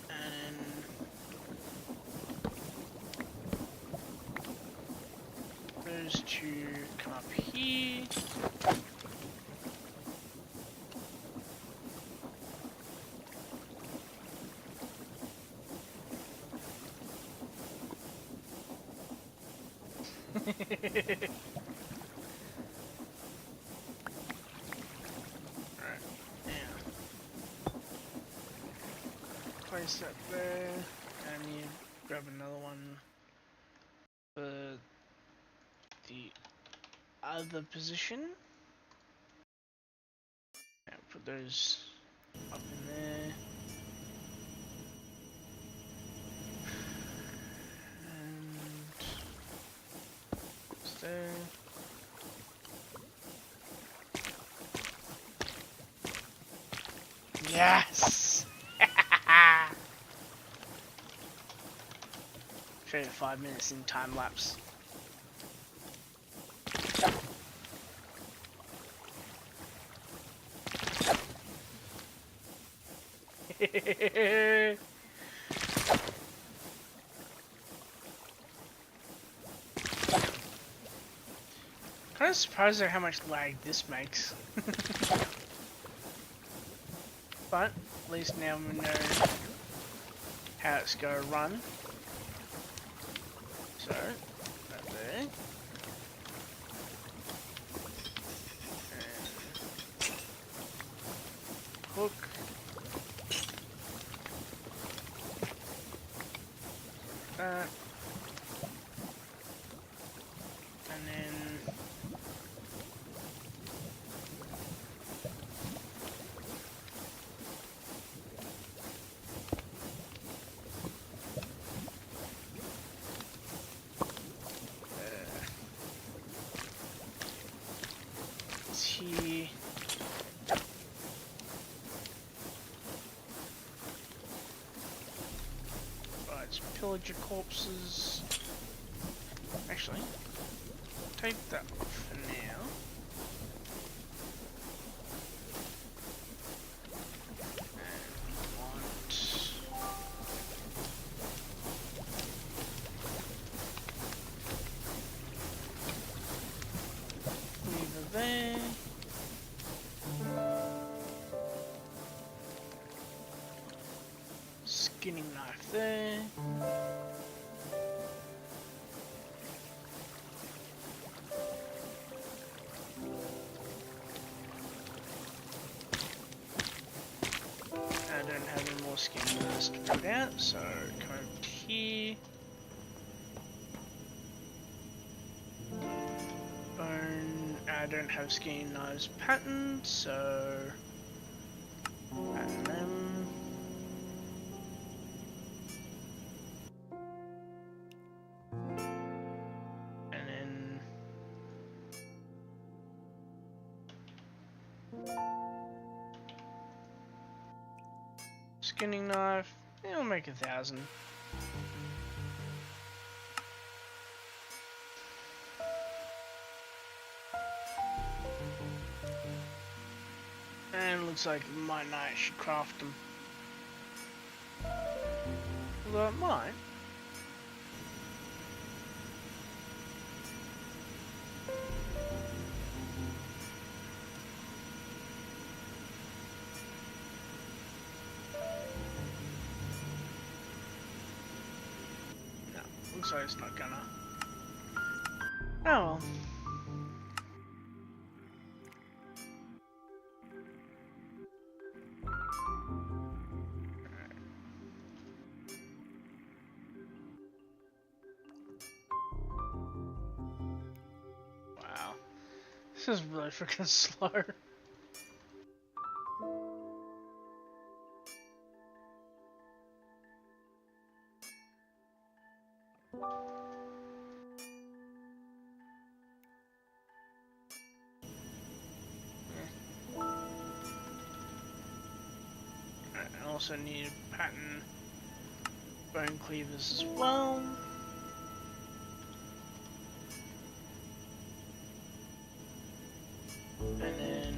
And those two come up here. Right, now place that there, and you grab another one for the other position. And put those up in there. There. Yes! Show you 5 minutes in time lapse. Kind of surprised at how much lag this makes. But at least now we know how it's going to run. So, right there. And hook. That. And then here. Right, let's pillage your corpses. Actually, take that off for now. There. Skinning knife there. I don't have any more skin knives to put out, so come over here. I don't have skinning knives patterned, so pattern them. And then skinning knife, it'll make 1,000. And looks like my knight should craft them. Although it might. No, looks like it's not gonna. Oh well. This is really freaking slow. I also need a pattern bone cleavers as well. And then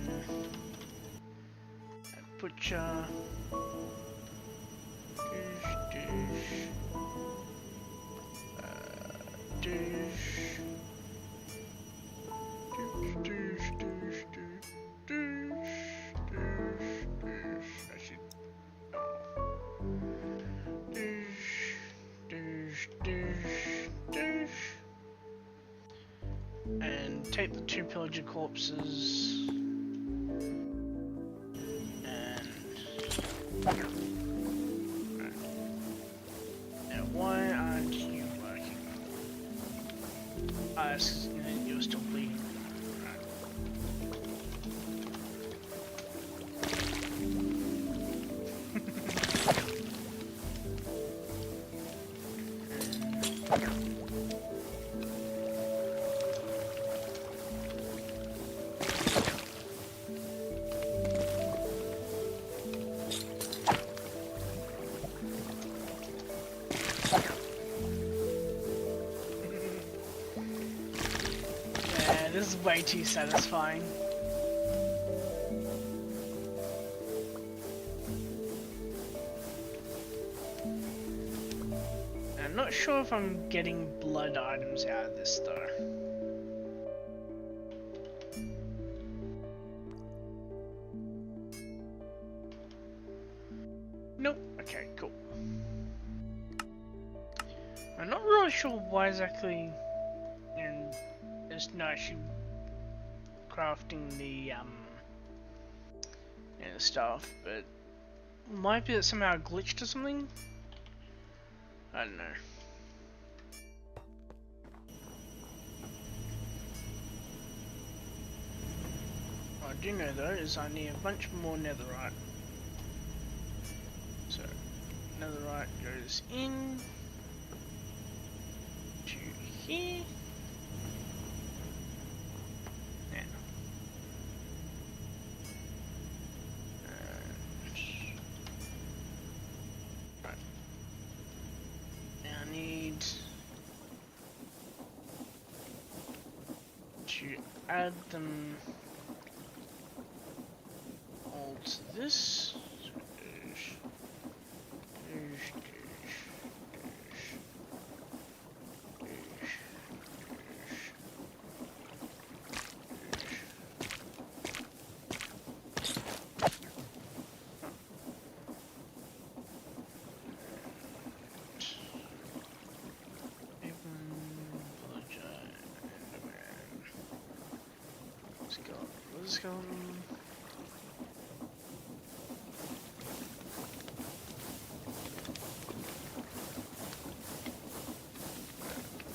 a butcher. And take the 2 pillager corpses and now why aren't you working? You're still bleeding. This is way too satisfying. I'm not sure if I'm getting blood items out of this though. Nope. Okay, cool. I'm not really sure why exactly there's no issue crafting the stuff, but might be that somehow glitched or something. I don't know. What I do know though is I need a bunch more netherite. So netherite goes in to here. Add them all to this. Let's go.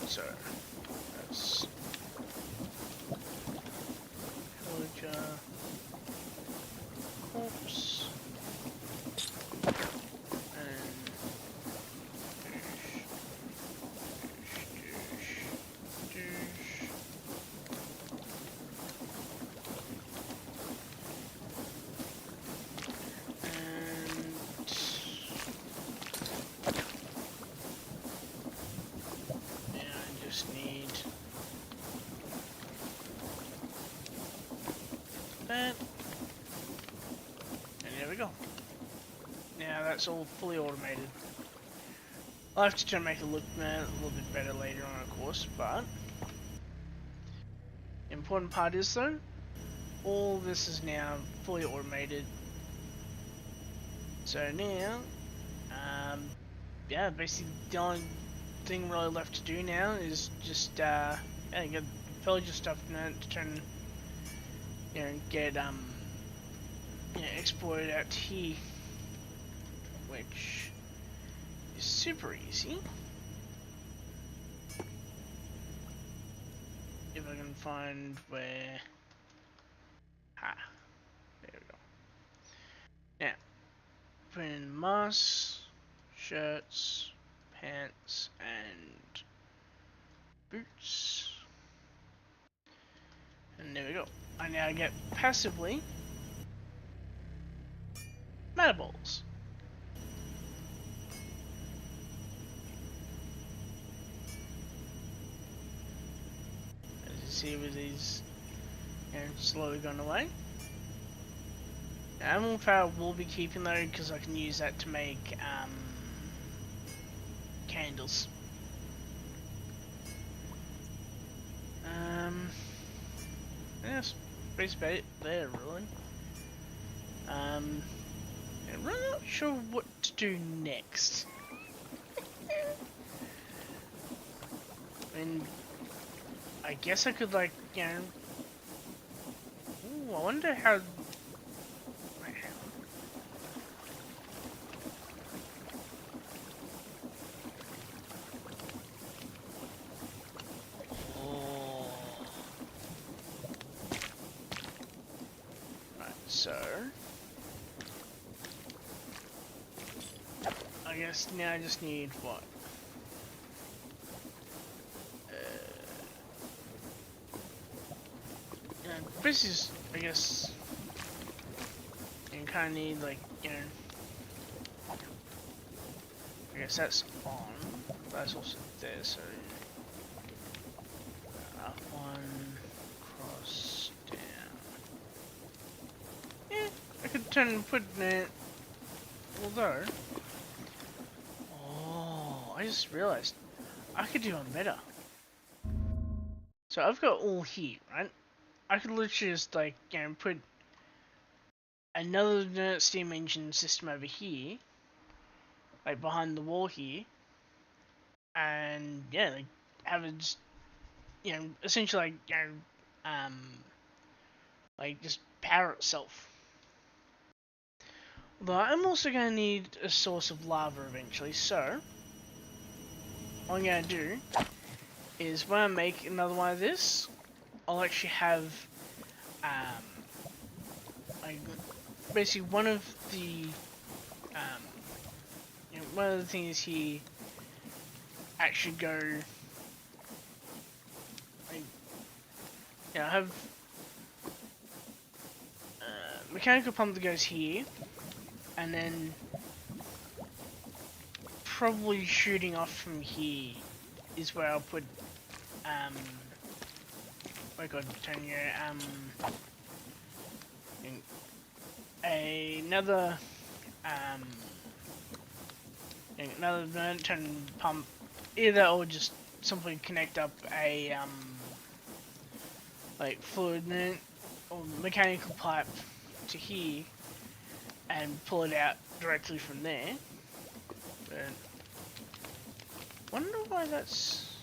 So that's that. And there we go. Now that's all fully automated. I'll have to try to make it look a little bit better later on, of course, but the important part is though, all this is now fully automated. So now, yeah, basically the only thing really left to do now is just, yeah, get villager stuff now to try and, get, exported out to here, which is super easy. If I can find where, there we go. Now, put in masks, shirts, pants, and boots. And there we go. I now get passively mana balls. As you see with these, slowly going away. Now, animal power will be keeping though, because I can use that to make candles. Yes, basically it there really. I'm really not sure what to do next. And I guess I could, like, ooh, I wonder how. So, I guess now I just need what? This is, I guess, you kind of need, like, I guess that's on. That's also there, so up one, cross down. Yeah, I could turn and put it. Although, oh, I just realized I could do one better. So I've got all here, right? I could literally just, like, put another steam engine system over here, like behind the wall here, and yeah, like have it just, essentially like just power itself. Although I'm also going to need a source of lava eventually, so what I'm going to do is when I make another one of this, I'll actually have like basically one of the one of the things here actually go like, I have mechanical pump that goes here, and then probably shooting off from here is where I'll put oh my god, Tanya, another turn pump, either or just simply connect up a like fluid or mechanical pipe to here and pull it out directly from there. But wonder why that's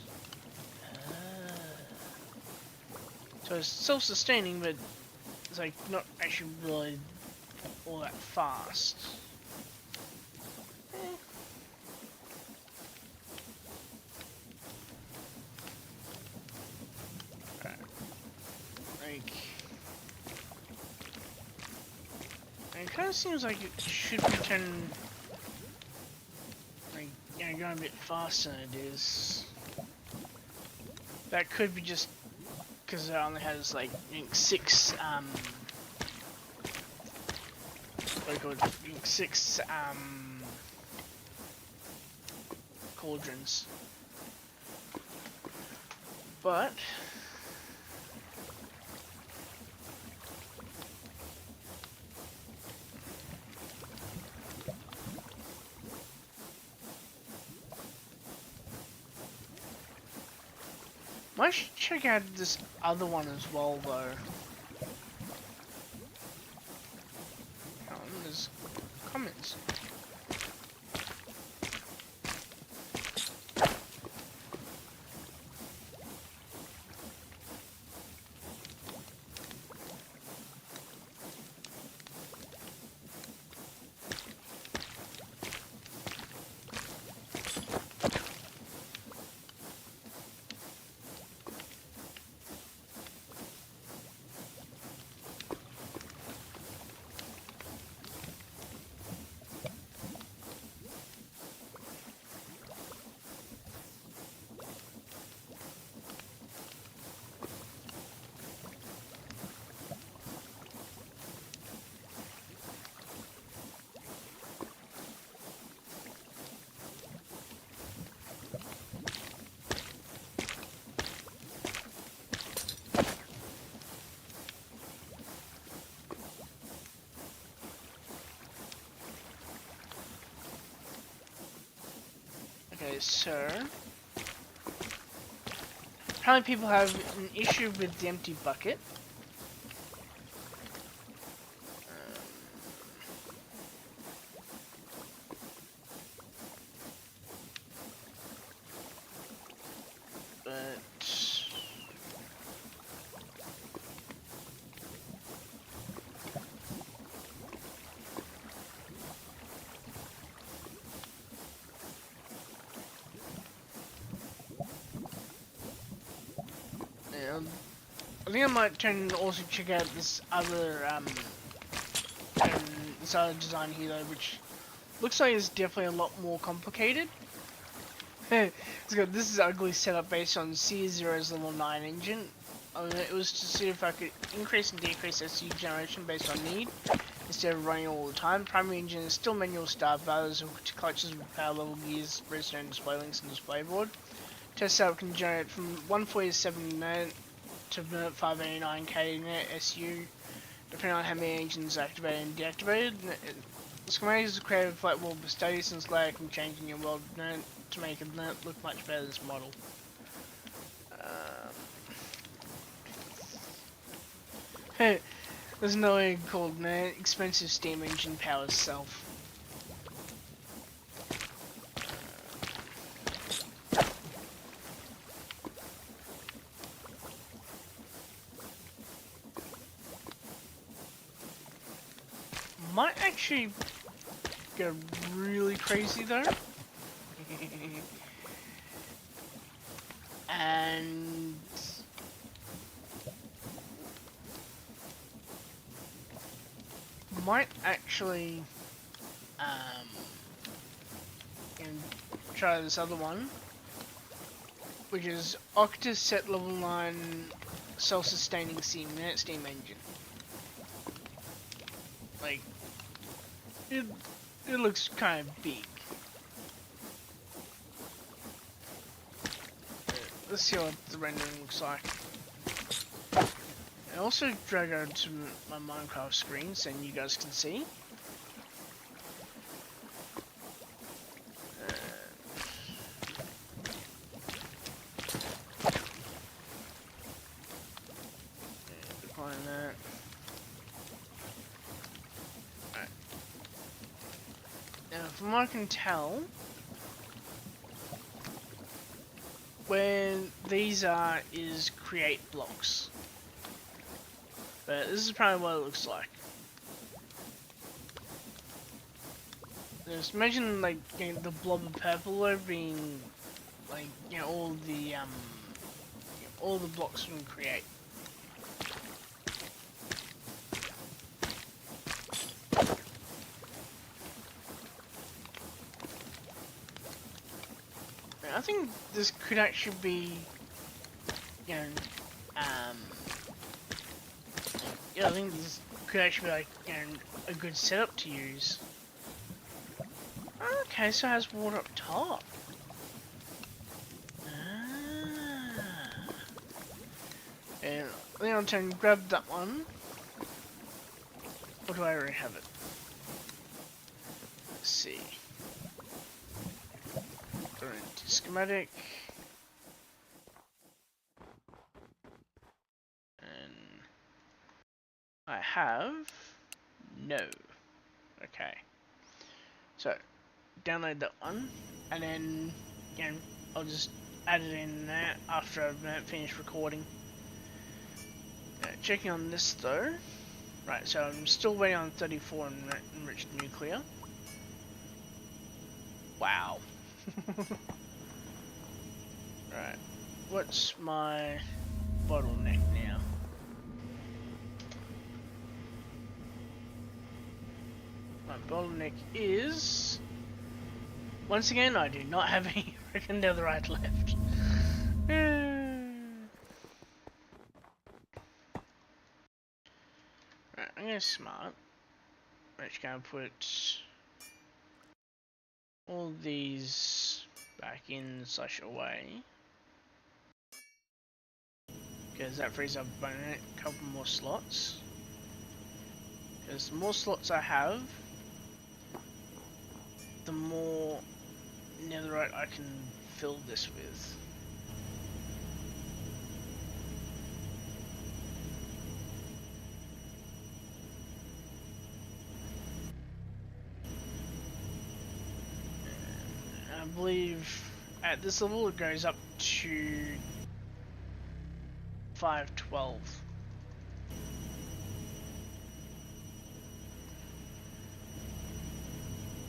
so it's self-sustaining, but it's like not actually really all that fast. Like, it kind of seems like it should be turning, like, going a bit faster than it is. That could be just because it only has like six cauldrons. But Might check out this other one as well, though. There's comments. Okay, so apparently people have an issue with the empty bucket. But I think I might also check out this other design here though, which looks like it's definitely a lot more complicated. It's got this is ugly setup based on C0's level 9 engine. It was to see if I could increase and decrease SU generation based on need instead of running all the time. Primary engine is still manual start, values of clutches with power level gears, redstone display links and display board. Test setup can generate from 147 net to 589k net SU, depending on how many engines are activated and deactivated. The schematic is created with flat wall but steady since layer can change in your world net to make it look much better this model. There's another thing called expensive steam engine powers self. Might actually go really crazy though. And might actually try this other one, which is Octa set level 9 self-sustaining steam engine. Like it looks kind of big. Let's see what the rendering looks like. I also drag over to my Minecraft screen so you guys can see. Decline that. Alright. Now, from what I can tell, where these are is create blocks. But this is probably what it looks like. Just imagine like the blob of purple there being like all the blocks from create. I think this could actually be, I think this could actually be like, a good setup to use. Okay, so it has water up top. And I think I'll turn and grab that one. Or do I already have it? Let's see. Go into schematic. I have no. Okay. So download that one, and then again I'll just add it in there after I've finished recording. Checking on this though. Right, so I'm still waiting on 34 enriched nuclear. Wow. Right, what's my bottleneck now? My bottleneck is... Once again, I do not have any freaking netherite left. Right, I'm gonna smart. I'm just gonna put all these back in / away. Because that frees up a couple more slots. Because the more slots I have, the more netherite I can fill this with. I believe at this level it goes up to 512.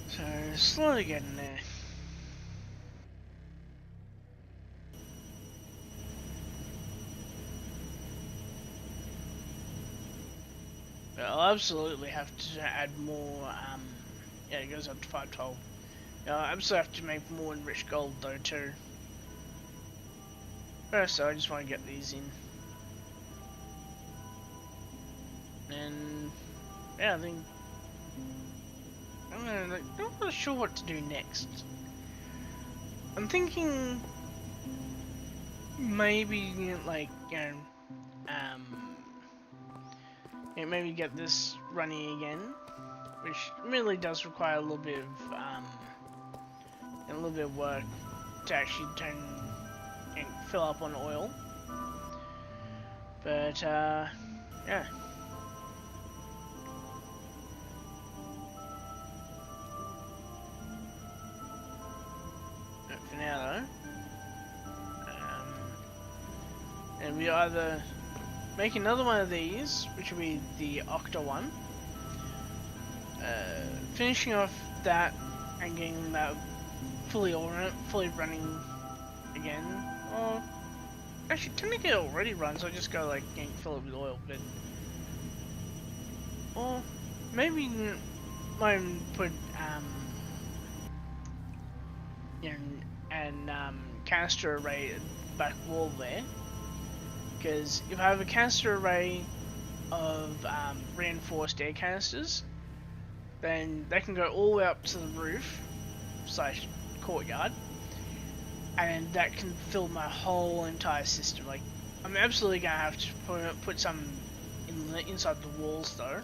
So slowly getting there. But I'll absolutely have to add more. Yeah, it goes up to 512. I absolutely have to make more enriched gold though too. First, so I just want to get these in. And yeah, I think I'm not really sure what to do next. I'm thinking maybe like maybe get this running again, which really does require a little bit of work to actually fill up on oil. But yeah. For now though, and we either make another one of these, which will be the Octa one, finishing off that and getting that fully running again, or actually technically it already runs, so I just go like fill it with oil, but or maybe might put canister array back wall there, because if I have a canister array of reinforced air canisters, then they can go all the way up to the roof / courtyard, and that can fill my whole entire system. Like, I'm absolutely gonna have to put some inside the walls though,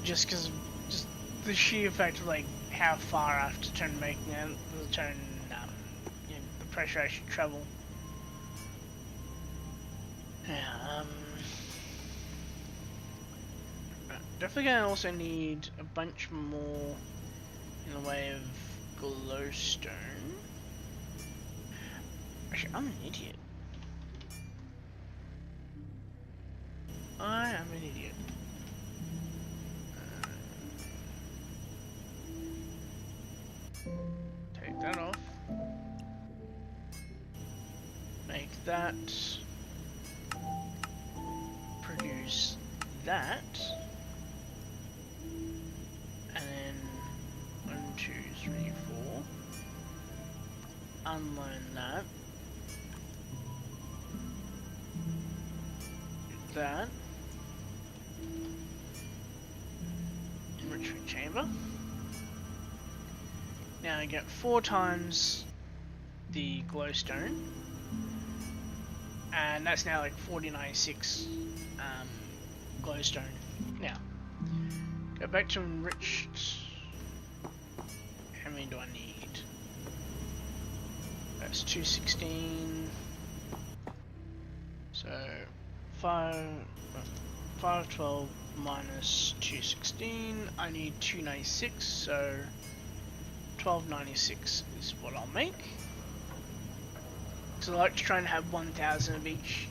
just because the sheer fact of like how far I have to the pressure I should travel. Yeah, definitely gonna also need a bunch more in the way of glowstone. Actually, I'm an idiot. I am an idiot. Take that off. Make that. Produce that. And then 1, 2, 3, 4. Unload that. Do that. Enrichment chamber. Now I get 4 times the glowstone, and that's now like 4096 glowstone. Now, go back to enriched. How many do I need? That's 216. So 5. 512 minus 216, I need 296, so 1296 is what I'll make. So I like to try and have 1000 of each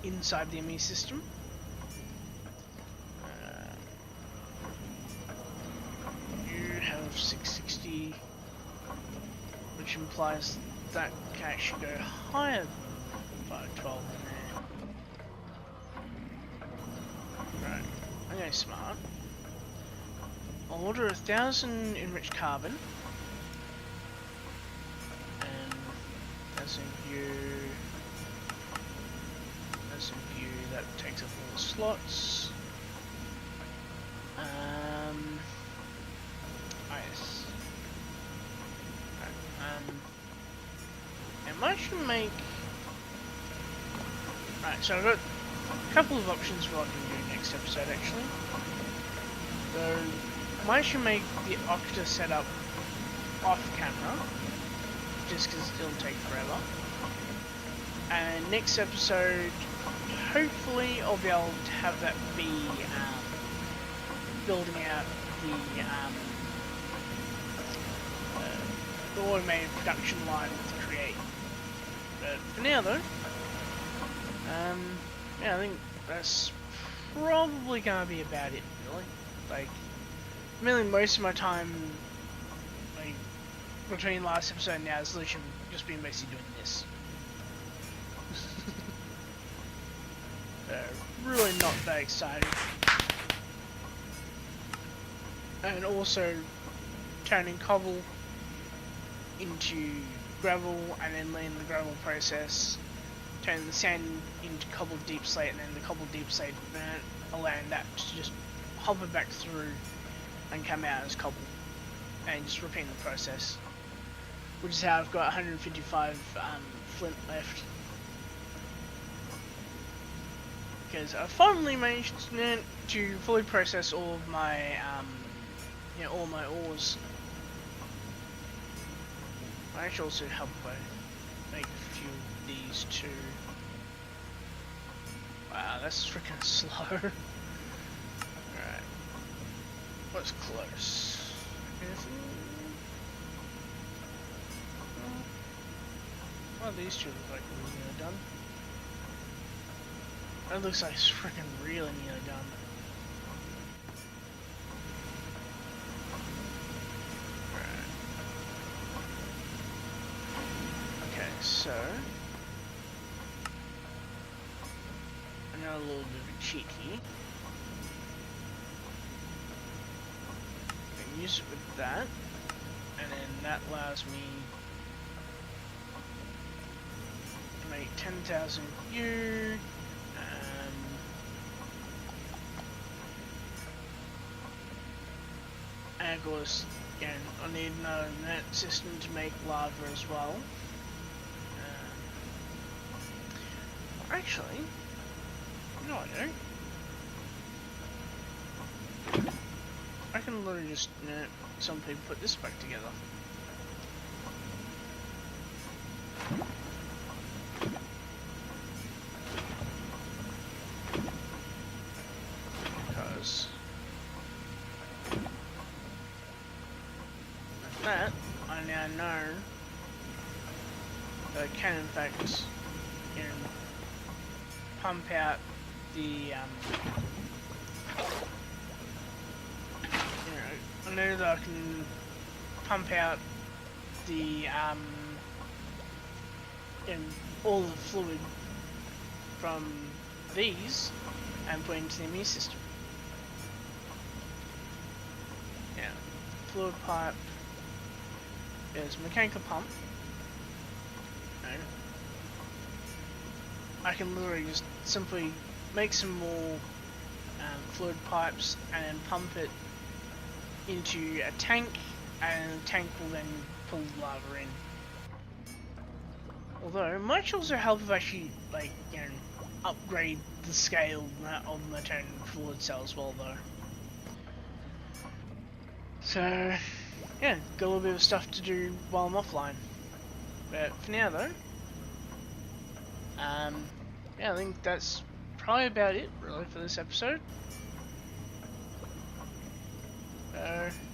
inside the ME system. You have 660, which implies that can actually go higher than 512 in there. Right, I'm going smart. I'll order 1000 enriched carbon. And as in view, that takes up all the slots. Yes. Right, and I should make. Right, so I've got a couple of options for what I can do next episode actually. So I should make the Octa setup off camera, just because it'll take forever. And next episode, hopefully I'll be able to have that be building out the automated production line with Create. But for now though, yeah, I think that's probably gonna be about it really. Like, really most of my time, like, between last episode and now has literally just been basically doing this. Really not that exciting. And also turning cobble into gravel and then letting the gravel process turn the sand into cobbled deep slate, and then the cobbled deep slate allowing that to just hop it back through and come out as cobble, and just repeating the process, which is how I've got 155 flint left, because I finally managed to fully process all of my all my ores. I actually also help by make a few of these too. Wow, that's freaking slow. Alright. What's close? Well, these two look like we're nearly done. That looks like it's freaking really nearly done. So, another little bit of a cheat here. I can use it with that, and then that allows me to make 10,000 U. And of course, again, I need another net system to make lava as well. Actually, no I don't. I can literally just some people put this back together. Because with that, I now know that I can in fact pump out the I know that I can pump out the all the fluid from these and put into the ME system. Yeah, fluid pipe. There's mechanical pump. I can literally just simply make some more fluid pipes and then pump it into a tank, and the tank will then pull the lava in. Although it might also help if I actually upgrade the scale of my turn fluid cell as well though. So yeah, got a little bit of stuff to do while I'm offline. But for now though, yeah, I think that's probably about it really for this episode.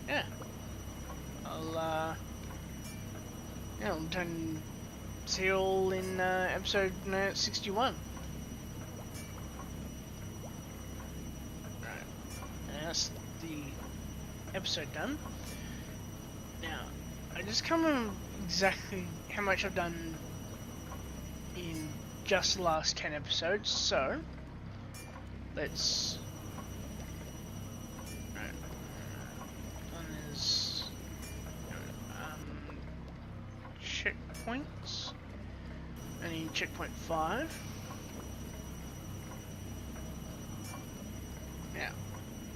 Yeah. I'll see you all in episode 61. Right. And that's the episode done. Now, I just can't remember exactly how much I've done in just the last 10 episodes, so let's... Right. One is... checkpoints. I need checkpoint 5. Now,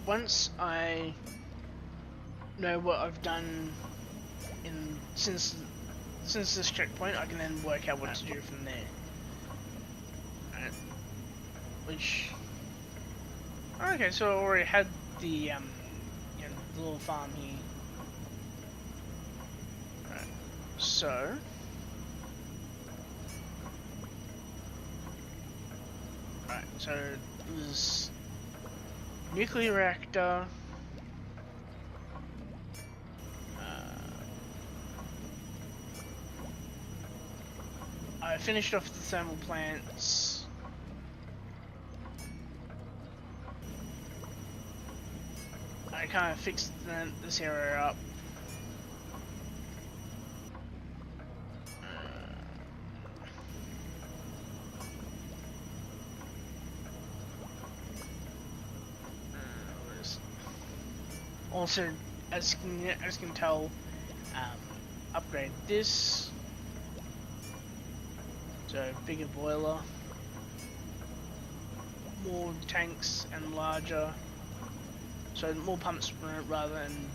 once I know what I've done since this checkpoint, I can then work out what to do from there. Right. Which, okay, so I already had the the little farm here. Right. So there's nuclear reactor. I finished off the thermal plants. I kind of fixed this area up. Also, as you can tell, upgrade this. So, bigger boiler, more tanks and larger, so more pumps rather, and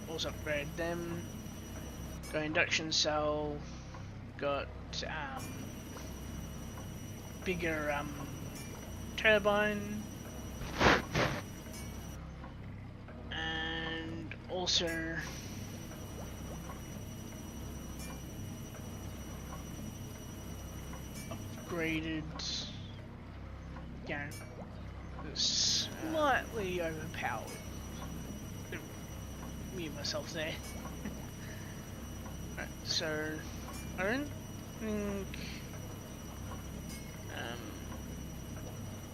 also upgrade them. Got induction cell, got bigger turbine, and also upgraded, slightly overpowered. Mute myself there. Right, so I don't think.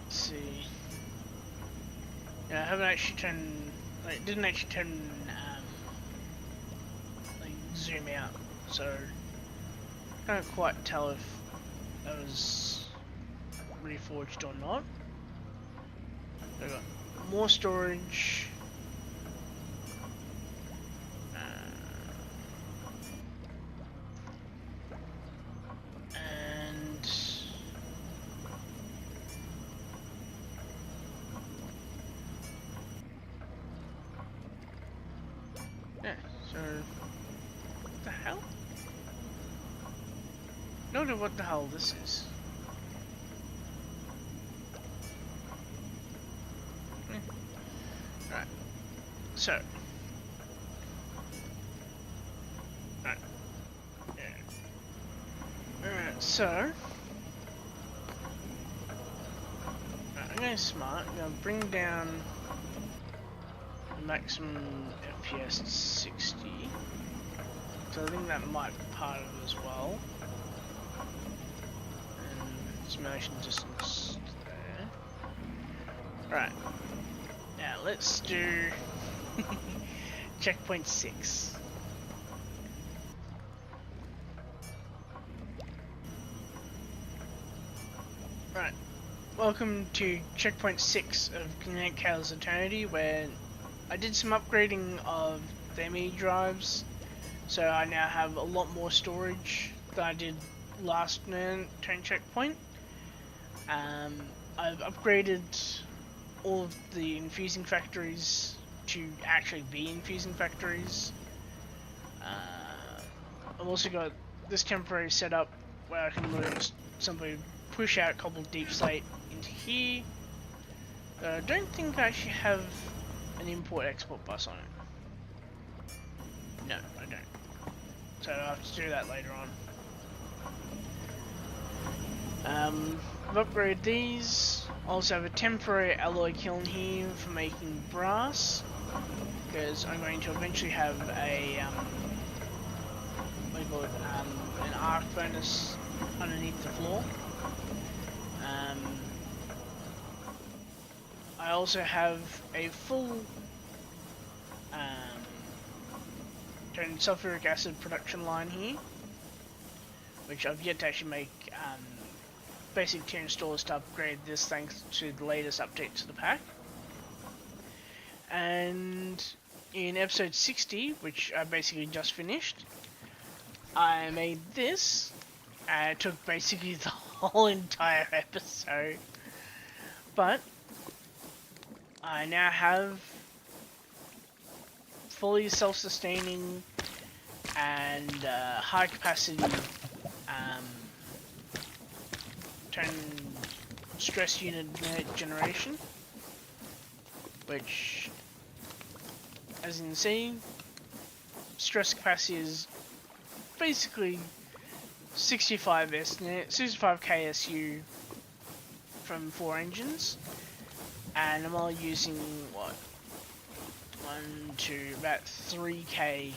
Let's see. Yeah, I haven't actually turned. Like, didn't actually turn like zoom out, so can't quite tell if that was reforged or not. So I got more storage. And yeah, so what the hell? No idea what the hell this is. Right. So. Right. Yeah. Alright, so. Right, I'm going smart. I'm going to bring down the maximum FPS to 60. So I think that might be part of it as well. Motion distance there. Right. Now let's do checkpoint 6. Right. Welcome to checkpoint 6 of Kael'Alai's Eternity, where I did some upgrading of the ME drives, so I now have a lot more storage than I did last turn checkpoint. I've upgraded all of the infusing factories to actually be infusing factories. I've also got this temporary setup where I can just simply push out cobbled deep slate into here. I don't think I actually have an import-export bus on it. No, I don't. So I'll have to do that later on. I've upgraded these. Also have a temporary alloy kiln here for making brass, because I'm going to eventually have a what do you call it, an arc furnace underneath the floor. I also have a full sulfuric acid production line here, which I've yet to actually make basic tier installers to upgrade this thanks to the latest update to the pack. And in episode 60, which I basically just finished, I made this, and it took basically the whole entire episode, but I now have fully self-sustaining and high capacity stress unit generation, which, as you can see, stress capacity is basically 65 KSU from 4 engines, and I'm only using what, about 3k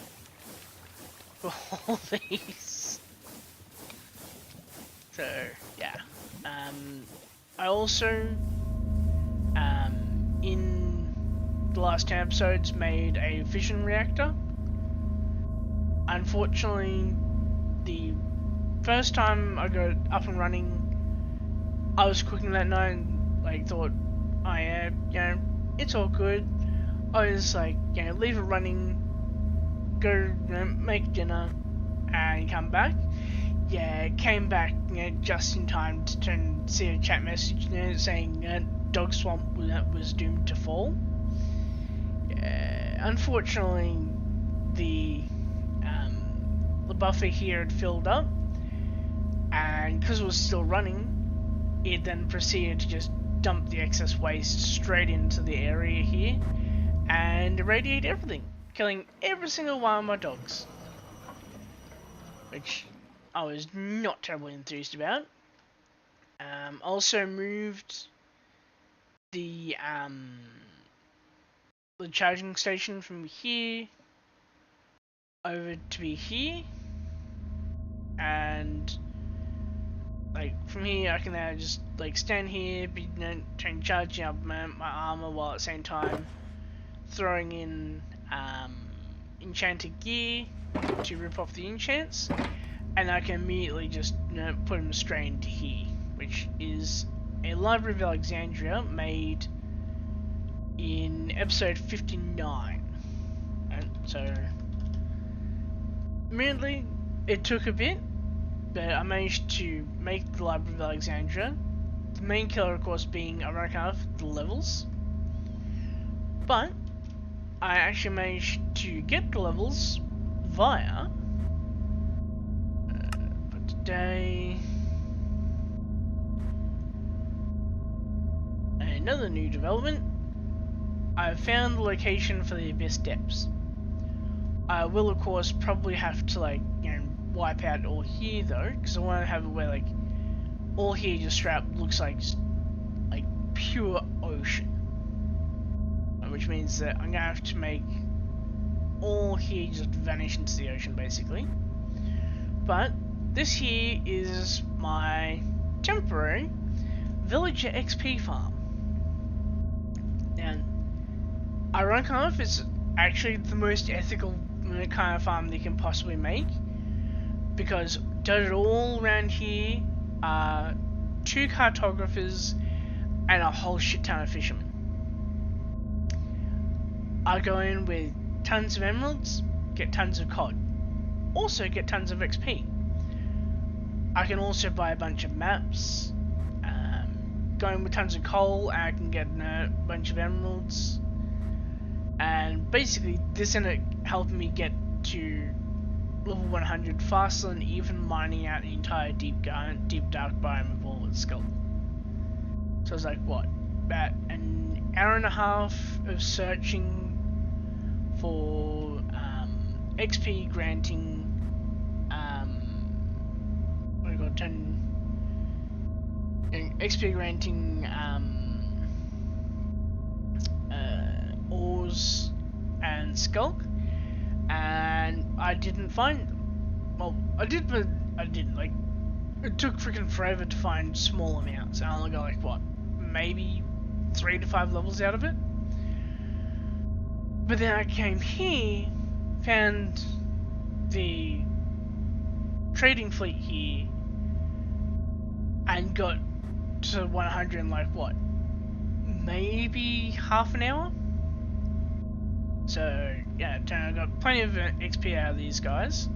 for all these. So yeah, I also in the last 10 episodes made a fission reactor. Unfortunately, the first time I got up and running, I was cooking that night and like thought, oh yeah, you know, it's all good. I was like, you know, leave it running, go, you know, make dinner, and come back. Yeah, came back, you know, just in time to see a chat message, you know, saying Dog Swamp was doomed to fall. Yeah, unfortunately, the buffer here had filled up, and because it was still running, it then proceeded to just dump the excess waste straight into the area here and irradiate everything, killing every single one of my dogs, which I was not terribly enthused about. Also moved the charging station from here over to be here, and like from here I can now just like stand here, be, you know, charging up my armor while at the same time throwing in enchanted gear to rip off the enchants, and I can immediately just, you know, put them straight into here, which is a Library of Alexandria made in episode 59. And so admittedly it took a bit, but I managed to make the Library of Alexandria. The main killer, of course, being Arachar, the levels. But I actually managed to get the levels via but today another new development. I've found the location for the Abyss Depths. I will, of course, probably have to, like, you know, wipe out all here though, because I want to have it where like all here just straight up looks like pure ocean, which means that I'm gonna have to make all here just vanish into the ocean basically. But this here is my temporary villager XP farm. Now, ironically, it's actually the most ethical kind of farm that you can possibly make, because dotted all around here are 2 cartographers and a whole shit ton of fishermen. I go in with tons of emeralds, get tons of cod, also get tons of XP. I can also buy a bunch of maps, go in with tons of coal and I can get a bunch of emeralds, and basically this ended up helping me get to level 100 faster than even mining out the entire deep dark biome of all its skull. So it's like, what, about an hour and a half of searching for XP granting XP granting ores and skulk, and I didn't find them. Well, I did, but I didn't. Like, it took freaking forever to find small amounts, and I only got like what, maybe 3 to 5 levels out of it. But then I came here, found the trading fleet here, and got to 100 in like what, maybe half an hour. So yeah, I got plenty of XP out of these guys,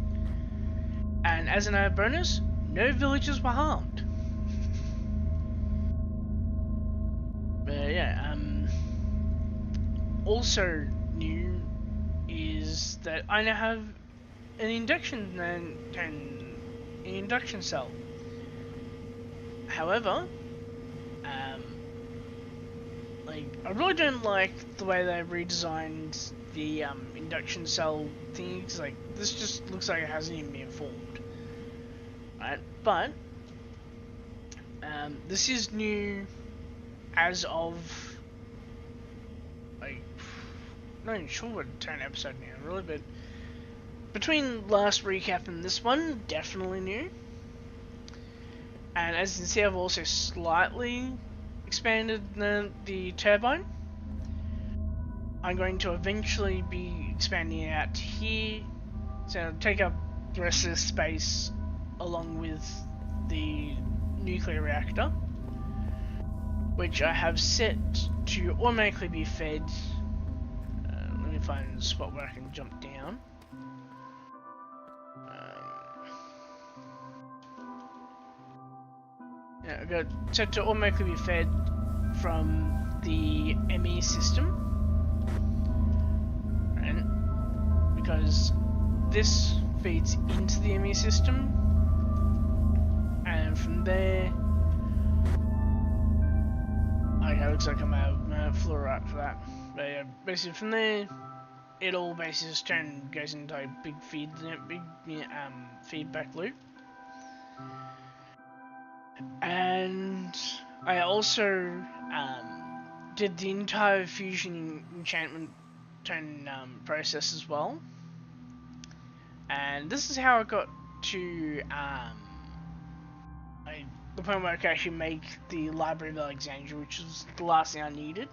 and as an added bonus, no villagers were harmed. But yeah, also new is that I now have an induction cell. However, like, I really don't like the way they redesigned the induction cell thing, because like, this just looks like it hasn't even been formed, right? But this is new as of, like, not even sure what to turn episode now, really, but between last recap and this one, definitely new. And as you can see, I've also slightly expanded the turbine. I'm going to eventually be expanding it out to here, so it'll take up the rest of the space along with the nuclear reactor, which I have set to automatically be fed. Let me find a spot where I can jump down. Yeah, I got set to automatically be fed from the ME system, right? Because this feeds into the ME system, and from there, okay, looks like I'm out of fluorite for that. But yeah, basically from there, it all basically just goes into a big feedback loop. And I also did the entire fusion enchantment process as well. And this is how I got to the point where I could actually make the Library of Alexandria, which was the last thing I needed.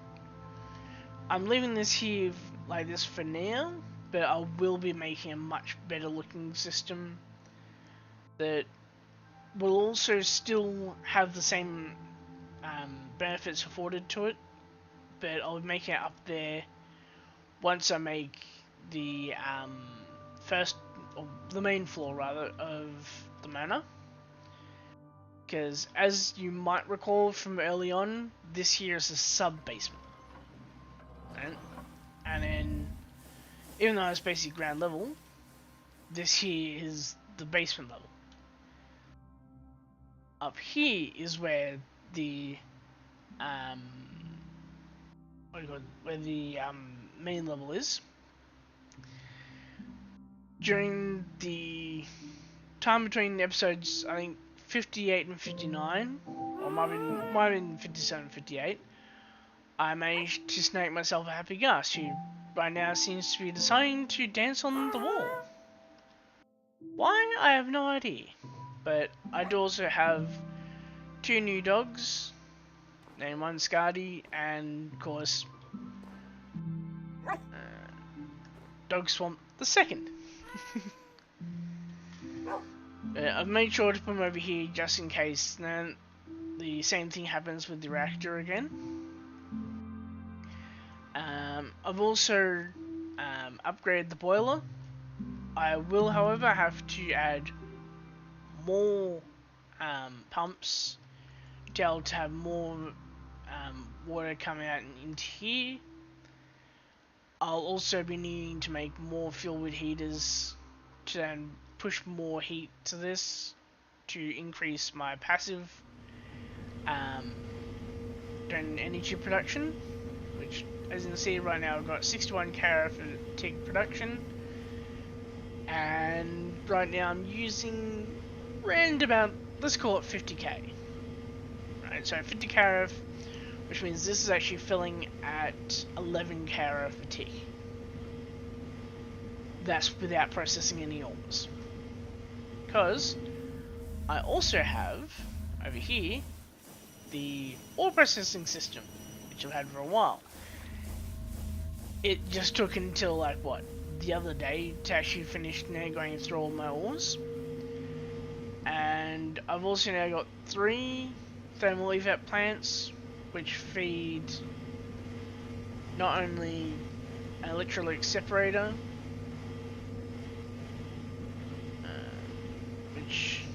I'm leaving this here like this for now, but I will be making a much better looking system that will also still have the same benefits afforded to it, but I'll be making it up there once I make the the main floor rather, of the manor. Because as you might recall from early on, this here is a sub-basement. And then, even though it's basically ground level, this here is the basement level. Up here is where the main level is. During the time between episodes, I think 58 and 59, or might have been 57 and 58, I managed to snake myself a happy gas, who by now seems to be deciding to dance on the wall. Why? I have no idea. But I do also have 2 new dogs, named one Scardy, and of course, Dog Swamp the second. I've made sure to put them over here just in case the same thing happens with the reactor again. I've also upgraded the boiler. I will, however, have to add more pumps to be able to have more water coming out into here. I'll also be needing to make more fuel wood heaters to then push more heat to this to increase my passive energy production, which, as you can see right now, I've got 61k for TIG production, and right now I'm using around about, let's call it 50k, right? Right, so 50 carif, which means this is actually filling at 11 carif a tick. That's without processing any ores. Because I also have, over here, the ore processing system, which I've had for a while. It just took until, like, what, the other day to actually finish now going through all my ores. And I've also now got 3 thermal evap plants, which feed not only an electrolytic separator, which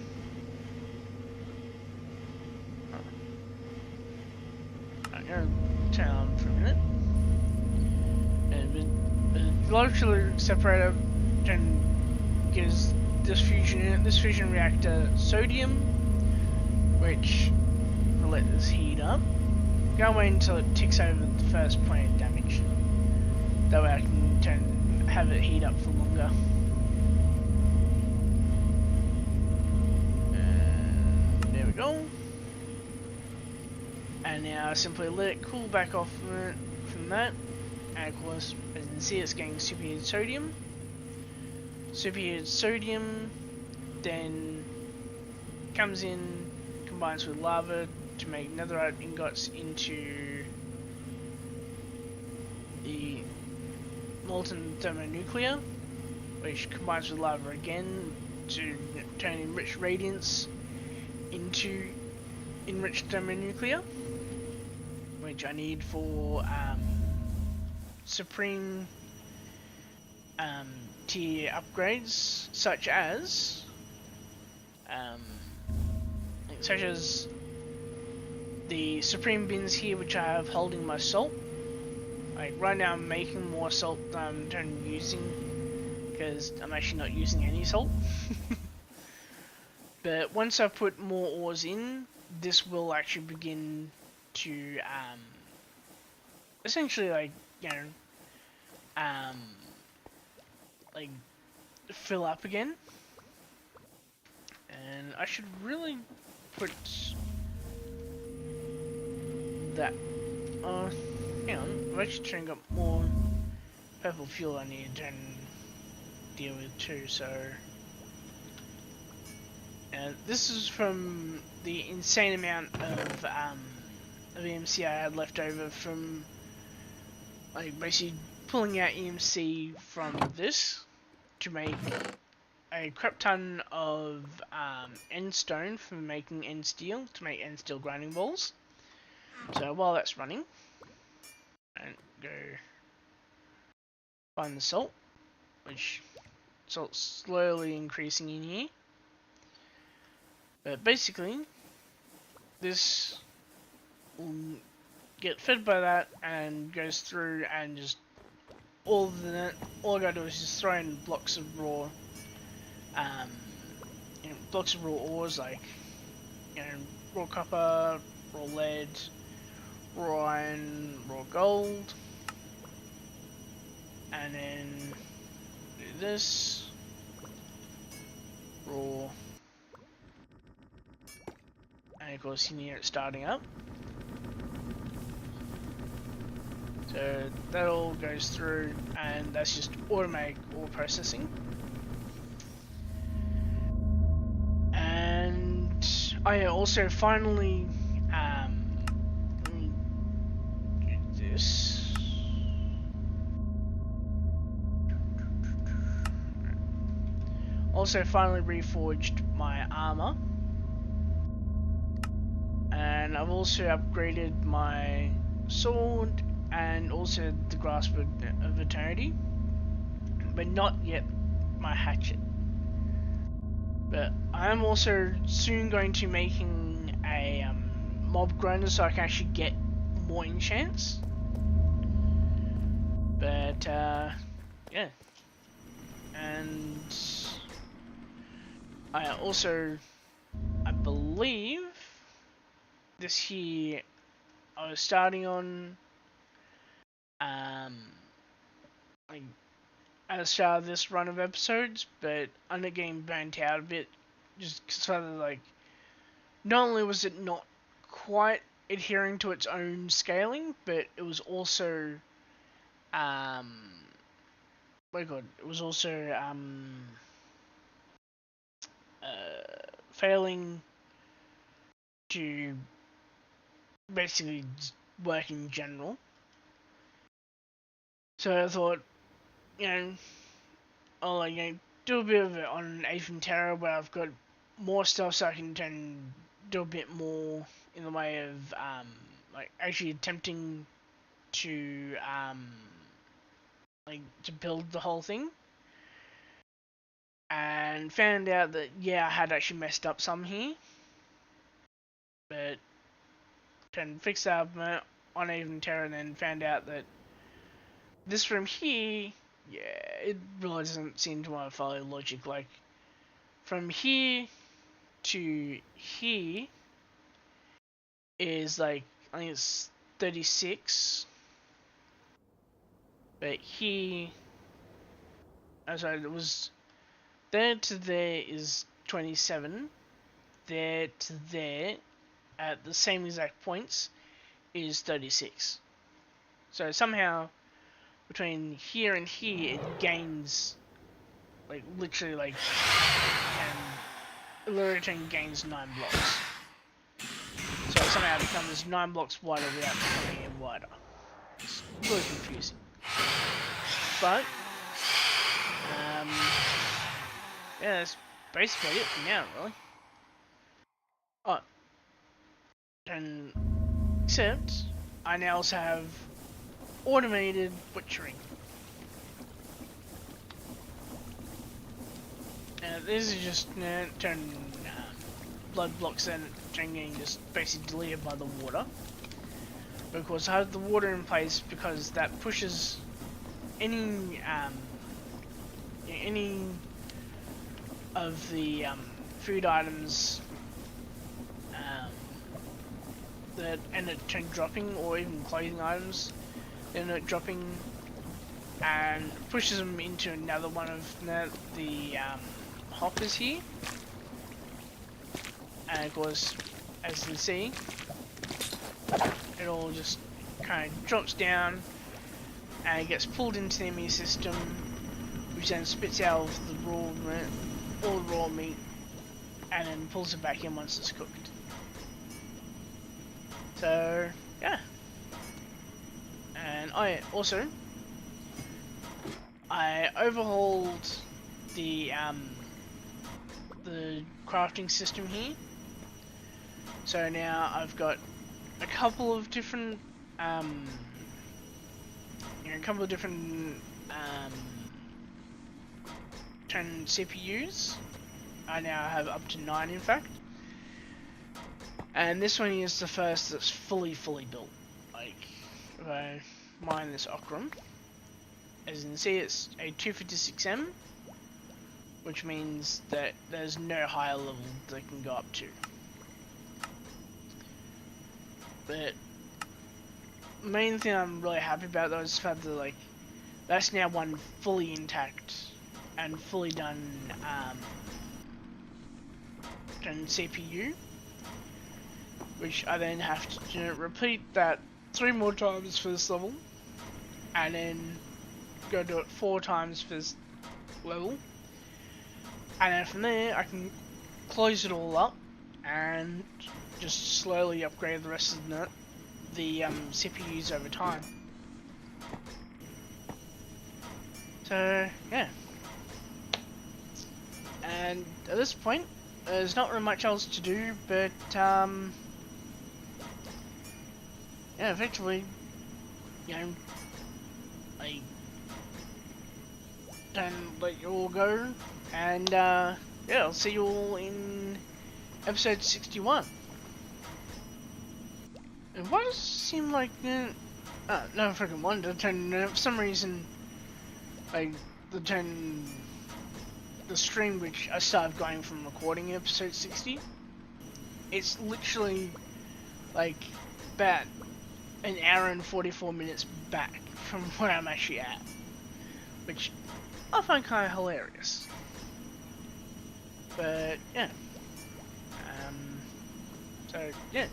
I'm gonna turn on for a minute. And the electrolytic separator then gives this fusion reactor sodium, which will let this heat up. Go away until it ticks over the first point of damage. That way I can have it heat up for longer. There we go. And now I simply let it cool back off from that. And of course, as you can see, it's getting superheated sodium. Superheated sodium then comes in, combines with lava to make netherite ingots into the molten thermonuclear, which combines with lava again to turn enriched radiance into enriched thermonuclear, which I need for supreme tier upgrades, such as the supreme bins here, which I have holding my salt. Like right now, I'm making more salt than I'm using, because I'm actually not using any salt. But once I put more ores in, this will actually begin to essentially, like, you know, like fill up again. And I should really put that. Hang on, I've actually turned up more purple fuel I need to deal with too. So, this is from the insane amount of EMC I had left over from, like, basically pulling out EMC from this to make a crap ton of end stone for making end steel, to make end steel grinding balls. So while that's running, and go find the salt, which salt's slowly increasing in here. But basically, this will get fed by that and goes through, and just all I gotta do is just throw in blocks of raw, blocks of raw ores, like, raw copper, raw lead, raw iron, raw gold, and then do this, raw, and of course here it's starting up. So that all goes through, and that's just automatic ore processing. And I also finally do this. Also finally reforged my armor, and I've also upgraded my sword and also the Grasp of Eternity, but not yet my hatchet. But I'm also soon going to be making a mob grinder so I can actually get more enchants. But yeah, and I also, I believe this here I was starting on like at the start of this run of episodes, but I ended up getting burnt out a bit, just because, like, not only was it not quite adhering to its own scaling, but it was also it was also failing to basically work in general. So I thought, I'll do a bit of it on Aven Terror where I've got more stuff so I can do a bit more in the way of actually attempting to to build the whole thing. And found out that I had actually messed up some here, but can fix that up on Aven Terror, and then found out that this room here, it really doesn't seem to follow logic. Like, from here to here is I think it's 36, but here, it was there to there is 27, there to there at the same exact points is 36. So somehow between here and here it gains literally gains 9 blocks. So somehow it becomes 9 blocks wider without becoming any wider. It's really confusing. But that's basically it for now, really. And except I now also have automated butchering. This is just turning blood blocks and getting just basically deleted by the water. Because I have the water in place because that pushes any of the food items that end up dropping, or even clothing items that end up dropping, and pushes them into another one of the hoppers here. And of course, as you can see, it all just kind of drops down and it gets pulled into the enemy system, which then spits out all the raw meat, and then pulls it back in once it's cooked. So yeah, and I overhauled the crafting system here. So now I've got a couple of different turn CPUs. I now have up to 9, in fact. And this one is the first that's fully built. Like, if I mine this Okram, as you can see, it's a 256M, which means that there's no higher level they can go up to. But the main thing I'm really happy about though is the fact that that's now one fully intact and fully done CPU, which I then have to repeat that 3 more times for this level, and then go do it 4 times for this level, and then from there I can close it all up and just slowly upgrade the rest of the CPUs over time. So yeah, and at this point there's not really much else to do, but yeah, effectively, I can let you all go, and yeah, I'll see you all in episode 61. And why does it seem like no freaking wonder, for some reason, the stream which I started going from recording episode 60, it's literally about an hour and 44 minutes back from where I'm actually at, which I find kind of hilarious. But yeah, so yeah,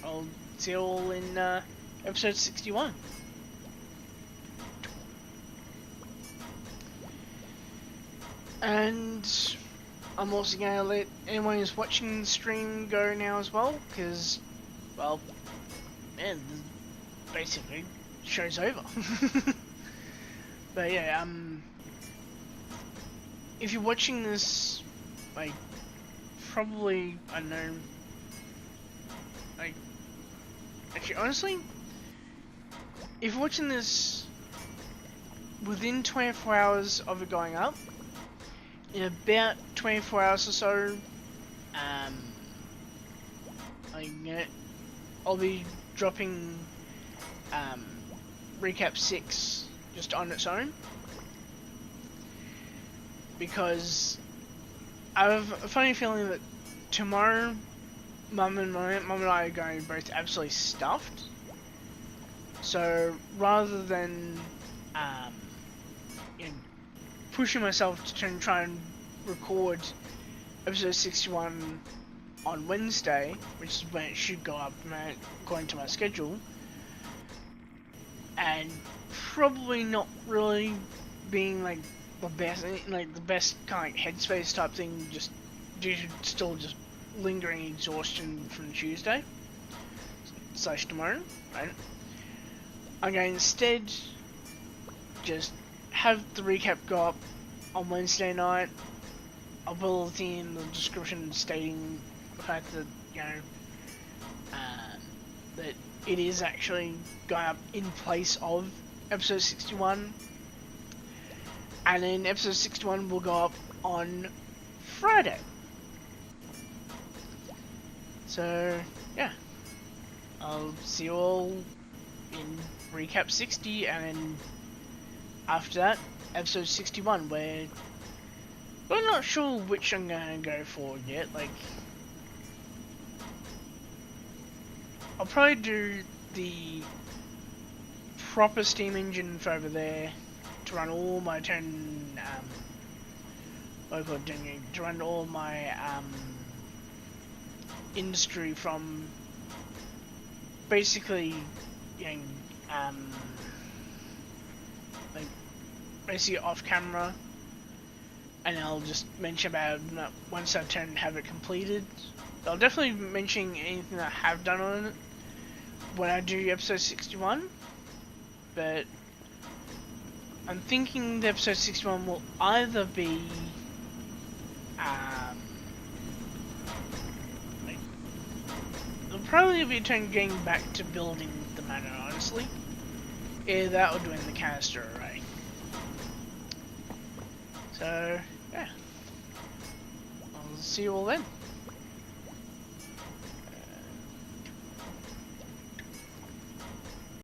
I'll see you all in episode 61. And I'm also going to let anyone who's watching the stream go now as well, because, well, man, basically, show's over. But yeah, if you're watching this, like, probably, I don't know, like, actually, honestly, if you're watching this within 24 hours of it going up, in about 24 hours or so, I'll be dropping Recap 6 just on its own, because I have a funny feeling that tomorrow Mum and I are going to be both absolutely stuffed. So rather than you know, pushing myself to try and record episode 61 on Wednesday, which is when it should go up according to my schedule, and probably not really being like the best kind of headspace type thing, just due to still just lingering exhaustion from Tuesday / tomorrow, right? I'm going to instead just have the recap go up on Wednesday night. I'll put a thing in the description stating the fact that, you know, that it is actually going up in place of episode 61. And then episode 61 will go up on Friday. So, yeah. I'll see you all in recap 60, and then after that, episode 61, where I'm not sure which I'm gonna go for yet. Like, I'll probably do the proper steam engine for over there to run all my to run all my industry from basically, you know, like basically off camera, and I'll just mention about once I have it completed. I'll definitely mention anything that I have done on it when I do episode 61, but I'm thinking the episode 61 will either be like, it'll probably be getting back to building the manor, honestly. Either that or doing the canister array. So, yeah. I'll see you all then.